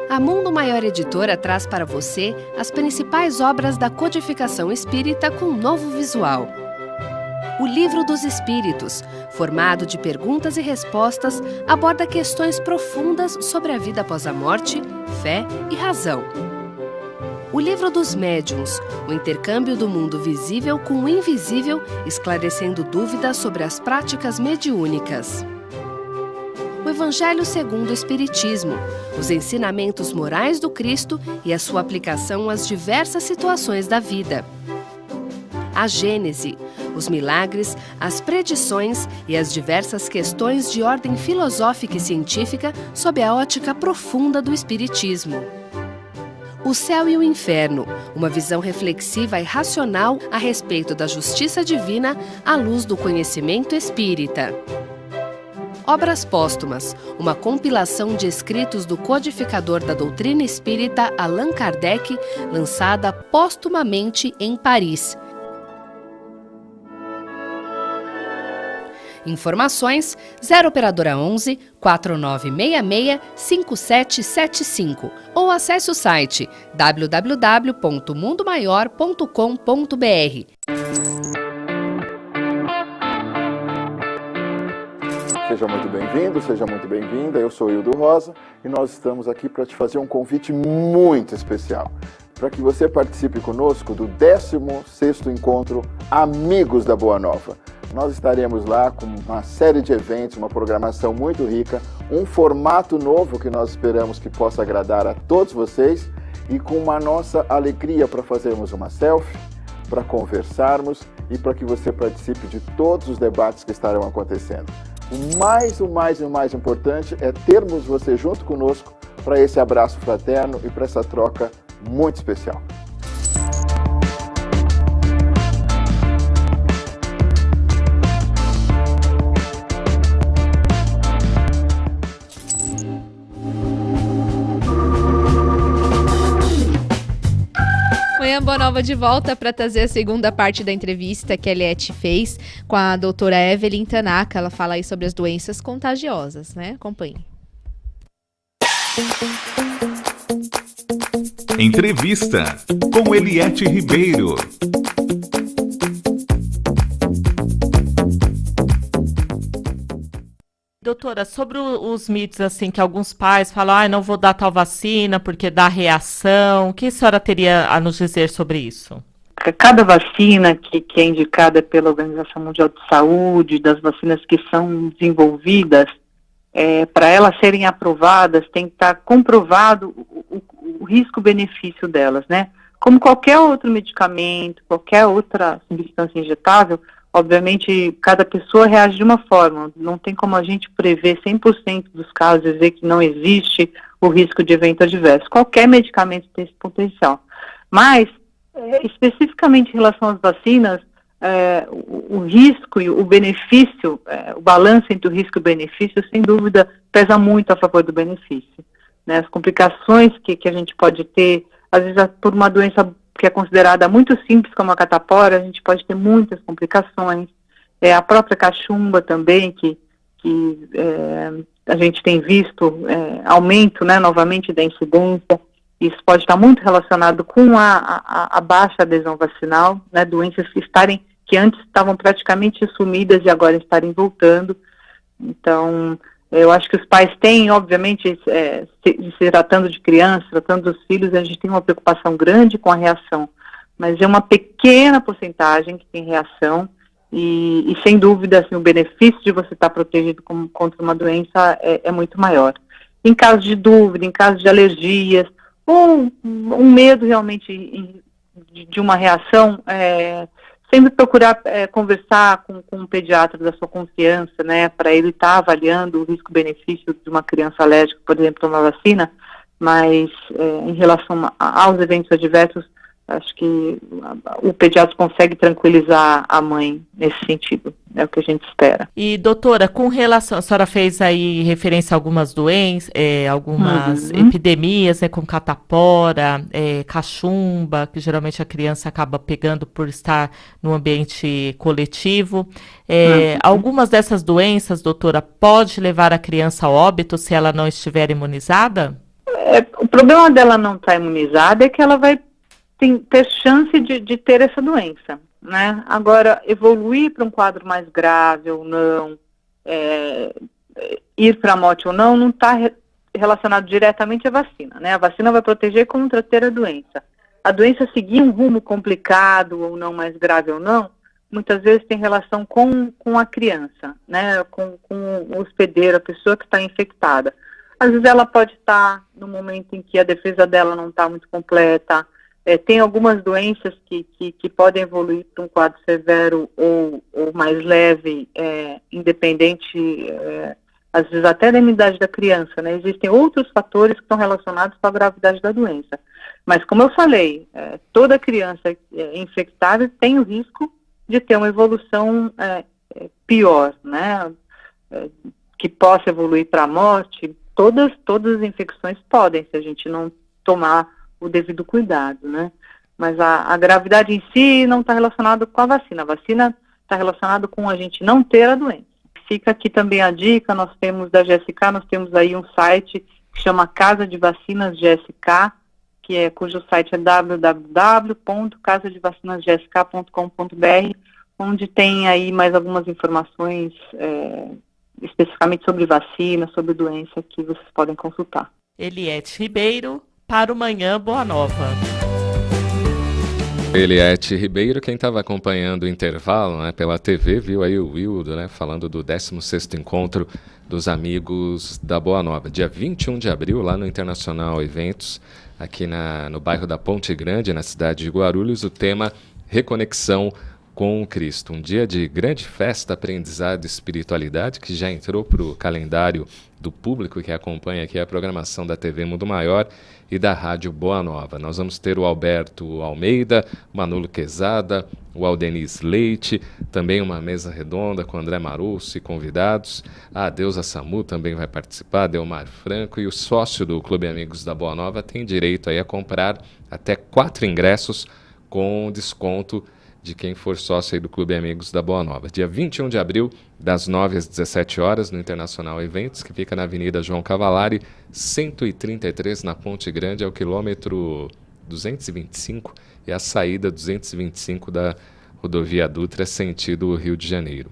A Mundo Maior Editora traz para você as principais obras da codificação espírita com um novo visual. O Livro dos Espíritos, formado de perguntas e respostas, aborda questões profundas sobre a vida após a morte, fé e razão. O Livro dos Médiuns, o intercâmbio do mundo visível com o invisível, esclarecendo dúvidas sobre as práticas mediúnicas. O Evangelho segundo o Espiritismo, os ensinamentos morais do Cristo e a sua aplicação às diversas situações da vida. A Gênese, os milagres, as predições e as diversas questões de ordem filosófica e científica sob a ótica profunda do Espiritismo. O Céu e o Inferno, uma visão reflexiva e racional a respeito da justiça divina à luz do conhecimento espírita. Obras Póstumas, uma compilação de escritos do codificador da doutrina espírita Allan Kardec, lançada póstumamente em Paris. Informações 0 operadora 11 4966 5775 ou acesse o site www.mundomaior.com.br. Seja muito bem-vindo, seja muito bem-vinda. Eu sou Hildo Rosa e nós estamos aqui para te fazer um convite muito especial, para que você participe conosco do 16º Encontro Amigos da Boa Nova. Nós estaremos lá com uma série de eventos, uma programação muito rica, um formato novo que nós esperamos que possa agradar a todos vocês e com uma nossa alegria para fazermos uma selfie, para conversarmos e para que você participe de todos os debates que estarão acontecendo. O mais importante é termos você junto conosco para esse abraço fraterno e para essa troca muito especial. Manhã Boa Nova de volta para trazer a segunda parte da entrevista que a Eliette fez com a doutora Evelyn Tanaka. Ela fala aí sobre as doenças contagiosas, né? Acompanhe. Entrevista com Eliette Ribeiro. Doutora, sobre os mitos, assim, que alguns pais falam, não vou dar tal vacina porque dá reação, o que a senhora teria a nos dizer sobre isso? Cada vacina que é indicada pela Organização Mundial de Saúde, das vacinas que são desenvolvidas, para elas serem aprovadas, tem que estar comprovado o risco-benefício delas, né? Como qualquer outro medicamento, qualquer outra substância injetável, obviamente, cada pessoa reage de uma forma. Não tem como a gente prever 100% dos casos e dizer que não existe o risco de evento adverso. Qualquer medicamento tem esse potencial. Mas, especificamente em relação às vacinas, o risco e o benefício, o balanço entre o risco e o benefício, sem dúvida, pesa muito a favor do benefício. Né? As complicações que a gente pode ter, às vezes por uma doença que é considerada muito simples, como a catapora, a gente pode ter muitas complicações. A própria cachumba também, que a gente tem visto aumento, né, novamente da incidência. Isso pode estar muito relacionado com a baixa adesão vacinal, né, doenças que antes estavam praticamente sumidas e agora estarem voltando. Então, eu acho que os pais têm, obviamente, se tratando de crianças, tratando dos filhos, a gente tem uma preocupação grande com a reação, mas é uma pequena porcentagem que tem reação e sem dúvida, assim, o benefício de você estar protegido contra uma doença é muito maior. Em caso de dúvida, em caso de alergias, ou um medo realmente de uma reação, sempre procurar conversar com um pediatra da sua confiança, né, para ele estar avaliando o risco-benefício de uma criança alérgica, por exemplo, tomar vacina, mas em relação aos eventos adversos, acho que o pediatra consegue tranquilizar a mãe nesse sentido, é o que a gente espera. E, doutora, com relação, a senhora fez aí referência a algumas doenças, algumas epidemias, né, como catapora, cachumba, que geralmente a criança acaba pegando por estar no ambiente coletivo. Algumas dessas doenças, doutora, pode levar a criança a óbito se ela não estiver imunizada? O problema dela não estar imunizada é que ela vai ter chance de ter essa doença, né? Agora, evoluir para um quadro mais grave ou não, ir para a morte ou não está relacionado diretamente à vacina, né? A vacina vai proteger contra ter a doença. A doença seguir um rumo complicado ou não, mais grave ou não, muitas vezes tem relação com a criança, né? Com o hospedeiro, a pessoa que está infectada. Às vezes ela pode estar no momento em que a defesa dela não está muito completa. Tem algumas doenças que podem evoluir para um quadro severo ou mais leve, independente, às vezes até da imunidade da criança, né? Existem outros fatores que estão relacionados com a gravidade da doença. Mas, como eu falei, toda criança infectada tem o risco de ter uma evolução pior, né? Que possa evoluir para a morte. Todas as infecções podem, se a gente não tomar o devido cuidado, né? Mas a gravidade em si não está relacionada com a vacina. A vacina está relacionada com a gente não ter a doença. Fica aqui também a dica, nós temos da GSK, nós temos aí um site que chama Casa de Vacinas GSK, cujo site é www.casadevacinasgsk.com.br, onde tem aí mais algumas informações especificamente sobre vacina, sobre doença, que vocês podem consultar. Eliette Ribeiro, para o Manhã Boa Nova. Eliette Ribeiro, quem estava acompanhando o intervalo, né, pela TV, viu aí o Wildo, né, falando do 16º Encontro dos Amigos da Boa Nova. Dia 21 de abril, lá no Internacional Eventos, aqui no bairro da Ponte Grande, na cidade de Guarulhos, o tema Reconexão com o Cristo. Um dia de grande festa, aprendizado e espiritualidade, que já entrou para o calendário do público que acompanha aqui a programação da TV Mundo Maior e da Rádio Boa Nova. Nós vamos ter o Alberto Almeida, o Manolo Quezada, o Aldenis Leite, também uma mesa redonda com André Marusso e convidados. A Deusa Samu também vai participar, Delmar Franco, e o sócio do Clube Amigos da Boa Nova tem direito aí a comprar até 4 ingressos com desconto de quem for sócio aí do Clube Amigos da Boa Nova. Dia 21 de abril, das 9 às 17 horas, no Internacional Eventos, que fica na Avenida João Cavalari, 133, na Ponte Grande, é o quilômetro 225 e a saída 225 da rodovia Dutra, sentido Rio de Janeiro.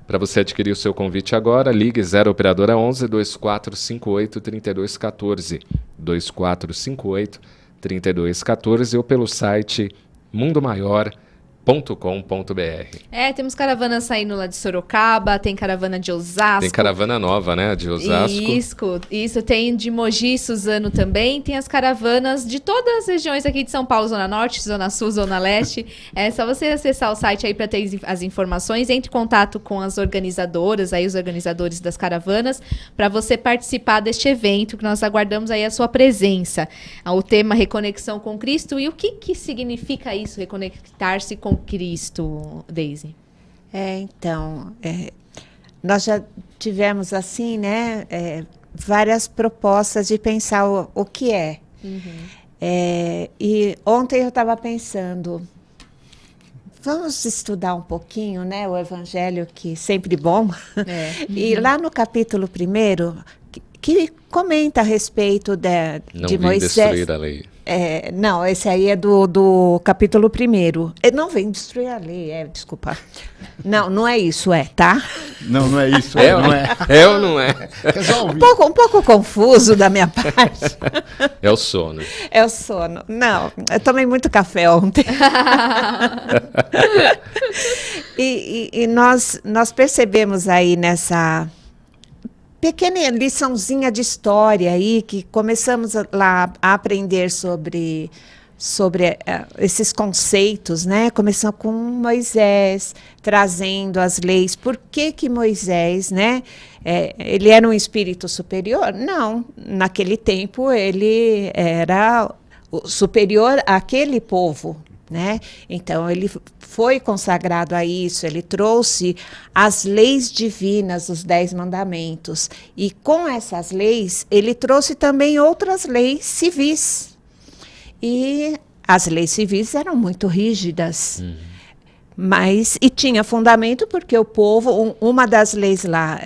Para você adquirir o seu convite agora, ligue 0 operadora 11 2458 3214, 2458 3214 ou pelo site mundomaior.com.br. Temos caravanas saindo lá de Sorocaba, tem caravana de Osasco. Tem caravana nova, né, de Osasco. Isso, tem de Mogi e Suzano também, tem as caravanas de todas as regiões aqui de São Paulo, Zona Norte, Zona Sul, Zona Leste. É só você acessar o site aí para ter as informações, entre em contato com as organizadoras, aí os organizadores das caravanas, para você participar deste evento, que nós aguardamos aí a sua presença. O tema Reconexão com Cristo, e o que significa isso, reconectar-se com Cristo, Deise? Nós já tivemos assim, né, várias propostas de pensar o que é. E ontem eu estava pensando, vamos estudar um pouquinho, né, o Evangelho, que sempre bom. E lá no capítulo 1, que comenta a respeito de Moisés. Destruir a lei. Não, esse aí é do capítulo 1º. Não vem destruir a lei, desculpa. Não é isso, tá? Não é isso, não é. É ou não é? Um pouco confuso da minha parte. É o sono. É o sono. Não, eu tomei muito café ontem. e nós percebemos aí nessa pequena liçãozinha de história aí, que começamos lá a aprender sobre esses conceitos, né? Começando com Moisés, trazendo as leis. Por que Moisés, né? Ele era um espírito superior? Não, naquele tempo ele era superior àquele povo, né? Então ele foi consagrado a isso, ele trouxe as leis divinas, os 10 mandamentos, e com essas leis ele trouxe também outras leis civis, e as leis civis eram muito rígidas, e tinha fundamento porque o povo, uma das leis lá,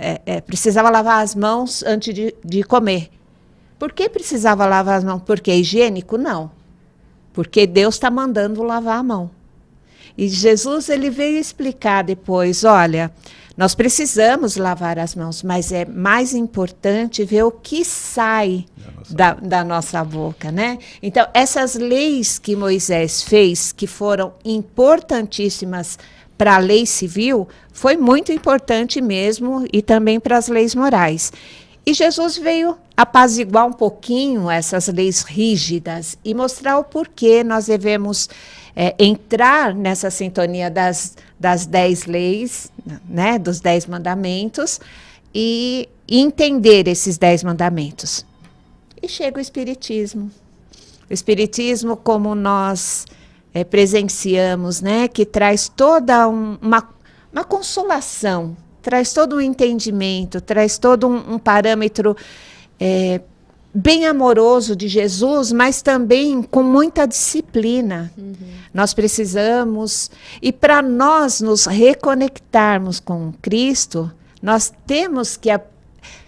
precisava lavar as mãos antes de comer. Por que precisava lavar as mãos? Porque é higiênico? Não. Porque Deus está mandando lavar a mão. E Jesus ele veio explicar depois, olha, nós precisamos lavar as mãos, mas é mais importante ver o que sai da nossa boca, né? Então, essas leis que Moisés fez, que foram importantíssimas para a lei civil, foi muito importante mesmo, e também para as leis morais. E Jesus veio apaziguar um pouquinho essas leis rígidas e mostrar o porquê nós devemos entrar nessa sintonia das 10 leis, né, dos 10 mandamentos, e entender esses 10 mandamentos. E chega o Espiritismo. O Espiritismo, como nós presenciamos, né, que traz toda uma consolação, traz todo um entendimento, traz todo um parâmetro bem amoroso de Jesus, mas também com muita disciplina. Nós precisamos, e para nós nos reconectarmos com Cristo, nós temos que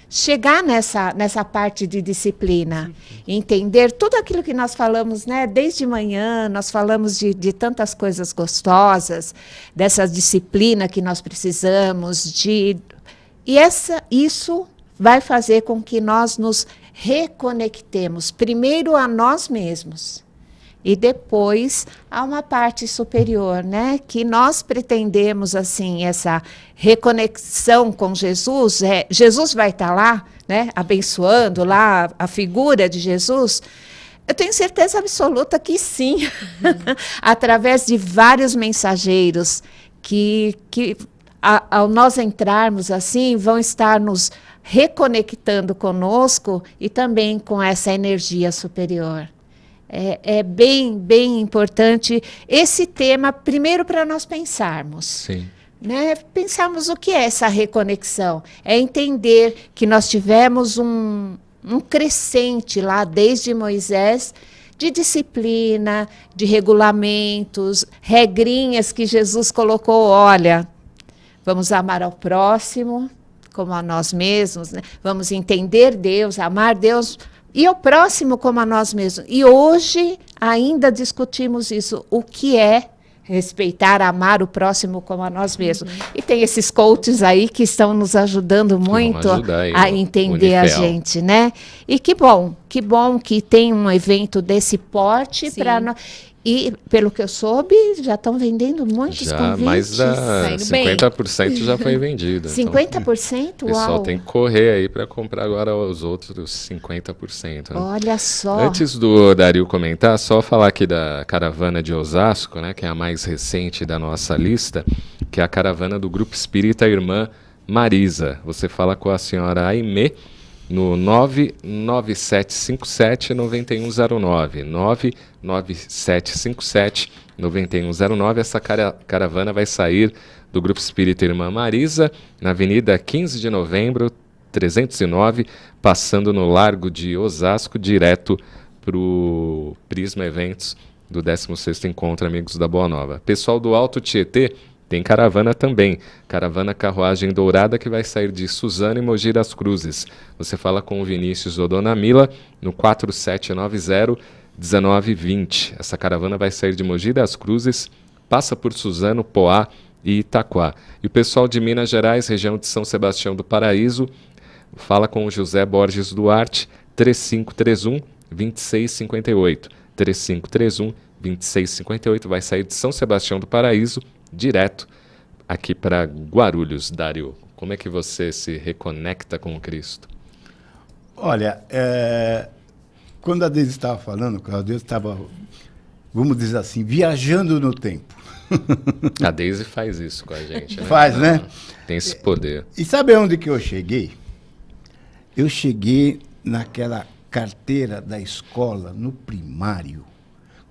chegar nessa parte de disciplina, entender tudo aquilo que nós falamos, né? Desde manhã, nós falamos de tantas coisas gostosas, dessa disciplina que nós precisamos, e isso vai fazer com que nós nos reconectemos, primeiro a nós mesmos, e depois a uma parte superior, né? Que nós pretendemos, assim, essa reconexão com Jesus. Jesus vai estar lá, né? Abençoando lá a figura de Jesus. Eu tenho certeza absoluta que sim, através de vários mensageiros que ao nós entrarmos assim, vão estar nos reconectando conosco e também com essa energia superior. É bem, bem importante esse tema, primeiro para nós pensarmos. Sim. Né? Pensarmos o que é essa reconexão. É entender que nós tivemos um crescente lá desde Moisés, de disciplina, de regulamentos, regrinhas que Jesus colocou. Olha, vamos amar ao próximo como a nós mesmos, né? Vamos entender Deus, amar Deus e ao próximo como a nós mesmos. E hoje ainda discutimos isso, o que é respeitar, amar o próximo como a nós mesmos. E tem esses coaches aí que estão nos ajudando muito a entender a gente, né? E que bom que tem um evento desse porte para nós. E, pelo que eu soube, já estão vendendo muitos convites. Mais da 50% já foi vendido. 50%? Então, o pessoal tem que correr aí para comprar agora os outros 50%. Né? Olha só. Antes do Dario comentar, só falar aqui da caravana de Osasco, né, que é a mais recente da nossa lista, que é a caravana do Grupo Espírita Irmã Marisa. Você fala com a senhora Aimee no 99757-9109. 99757-9109. Essa caravana vai sair do Grupo Espírita Irmã Marisa, na Avenida 15 de Novembro, 309, passando no Largo de Osasco, direto para o Prisma Eventos do 16º Encontro Amigos da Boa Nova. Pessoal do Alto Tietê Tem caravana também, caravana Carruagem Dourada, que vai sair de Suzano e Mogi das Cruzes. Você fala com o Vinícius ou Dona Mila no 4790-1920. Essa caravana vai sair de Mogi das Cruzes, passa por Suzano, Poá e Itaquá. E o pessoal de Minas Gerais, região de São Sebastião do Paraíso, fala com o José Borges Duarte, 3531-2658. 3531-2658, vai sair de São Sebastião do Paraíso, direto aqui para Guarulhos. Dário, como é que você se reconecta com o Cristo? Olha, quando a Deise estava falando, a Deise estava, vamos dizer assim, viajando no tempo. A Deise faz isso com a gente, né? Faz, né? Tem esse poder. E sabe onde que eu cheguei? Eu cheguei naquela carteira da escola, no primário,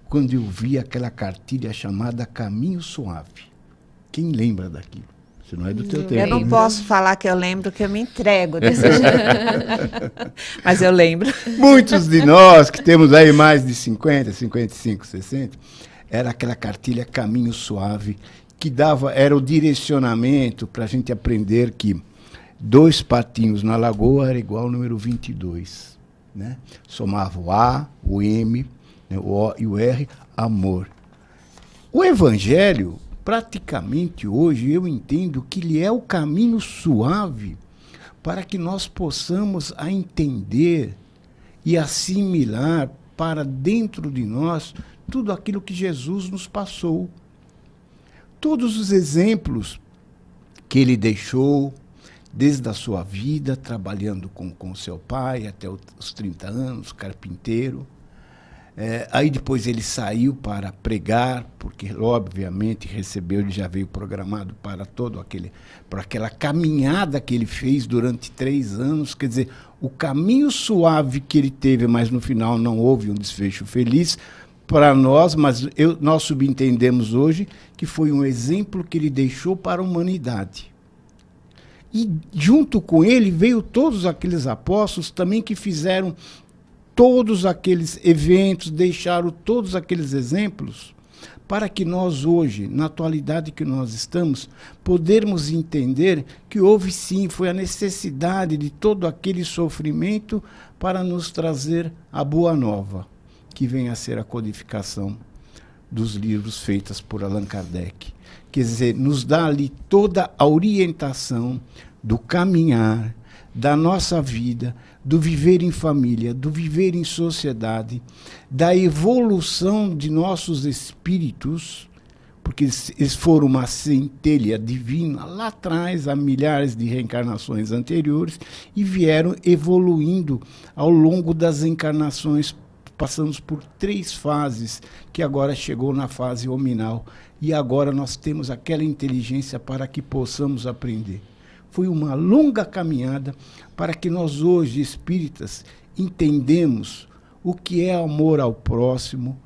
quando eu vi aquela cartilha chamada Caminho Suave. Quem lembra daquilo? Você não é do teu tempo. Eu não posso falar que eu lembro, que eu me entrego desse jeito. Mas eu lembro. Muitos de nós, que temos aí mais de 50, 55, 60, era aquela cartilha Caminho Suave, que era o direcionamento para a gente aprender que 2 patinhos na lagoa era igual ao número 22. Né? Somava o A, o M, né, o O e o R, amor. O Evangelho, praticamente hoje, eu entendo que ele é o caminho suave para que nós possamos entender e assimilar para dentro de nós tudo aquilo que Jesus nos passou. Todos os exemplos que ele deixou, desde a sua vida, trabalhando com seu pai até os 30 anos, carpinteiro. Aí depois ele saiu para pregar, porque obviamente ele já veio programado para para aquela caminhada que ele fez durante 3 anos. Quer dizer, o caminho suave que ele teve, mas no final não houve um desfecho feliz para nós, mas nós subentendemos hoje que foi um exemplo que ele deixou para a humanidade. E junto com ele veio todos aqueles apóstolos também que fizeram todos aqueles eventos, deixaram todos aqueles exemplos, para que nós hoje, na atualidade que nós estamos, podermos entender que houve sim, foi a necessidade de todo aquele sofrimento para nos trazer a boa nova, que vem a ser a codificação dos livros feitos por Allan Kardec. Quer dizer, nos dá ali toda a orientação do caminhar, da nossa vida, do viver em família, do viver em sociedade, da evolução de nossos espíritos, porque eles foram uma centelha divina lá atrás, há milhares de reencarnações anteriores, e vieram evoluindo ao longo das encarnações. Passamos por 3 fases, que agora chegou na fase hominal, e agora nós temos aquela inteligência para que possamos aprender. Foi uma longa caminhada para que nós hoje, espíritas, entendemos o que é amor ao próximo,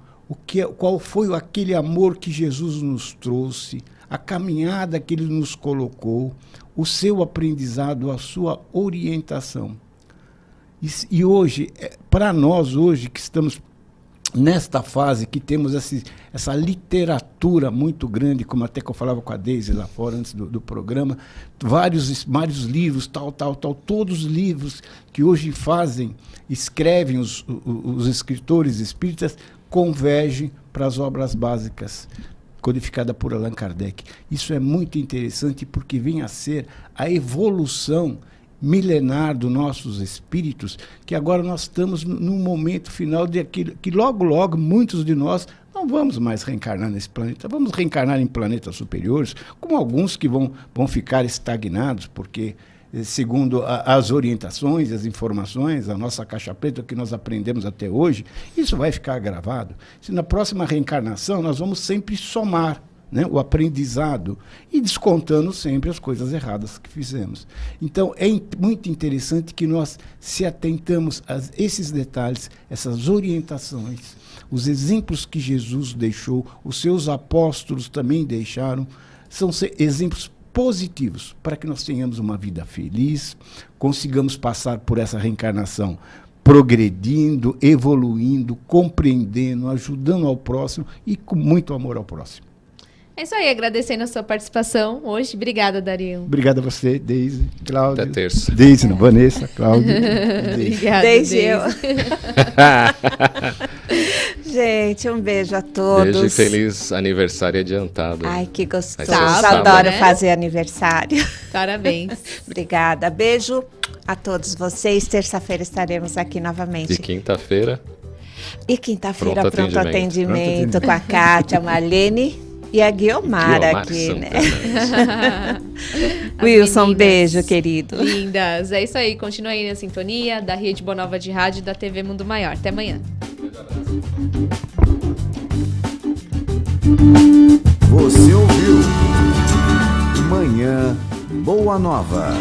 qual foi aquele amor que Jesus nos trouxe, a caminhada que ele nos colocou, o seu aprendizado, a sua orientação. E hoje, para nós hoje que estamos nesta fase, que temos essa literatura muito grande, como até que eu falava com a Deise lá fora antes do programa, vários livros, todos os livros que hoje escrevem os escritores espíritas, convergem para as obras básicas codificada por Allan Kardec. Isso é muito interessante porque vem a ser a evolução milenar dos nossos espíritos, que agora nós estamos num momento final de aquilo que logo muitos de nós não vamos mais reencarnar nesse planeta, vamos reencarnar em planetas superiores, como alguns que vão ficar estagnados, porque segundo as orientações, as informações, a nossa caixa preta, o que nós aprendemos até hoje, isso vai ficar gravado. Se na próxima reencarnação nós vamos sempre somar, né, o aprendizado e descontando sempre as coisas erradas que fizemos. Então, é muito interessante que nós se atentamos a esses detalhes, essas orientações, os exemplos que Jesus deixou, os seus apóstolos também deixaram, são exemplos positivos para que nós tenhamos uma vida feliz, consigamos passar por essa reencarnação progredindo, evoluindo, compreendendo, ajudando ao próximo e com muito amor ao próximo. É isso aí, agradecendo a sua participação hoje. Obrigada, Dario. Obrigado a você, Deise, Cláudia. Até terça. Deise, não, Vanessa, Cláudia. Obrigada, Deise. Gente, um beijo a todos. Beijo e feliz aniversário adiantado. Ai, que gostoso. Sábado, Adoro né? fazer aniversário. Parabéns. Obrigada. Beijo a todos vocês. Terça-feira estaremos aqui novamente. E quinta-feira? E quinta-feira, pronto atendimento, atendimento com a Kátia, a Marlene e a Guiomara aqui, né? Wilson, beijo, querido. Lindas. É isso aí. Continue aí na sintonia da Rede Boa Nova de Rádio e da TV Mundo Maior. Até amanhã. Você ouviu Manhã Boa Nova.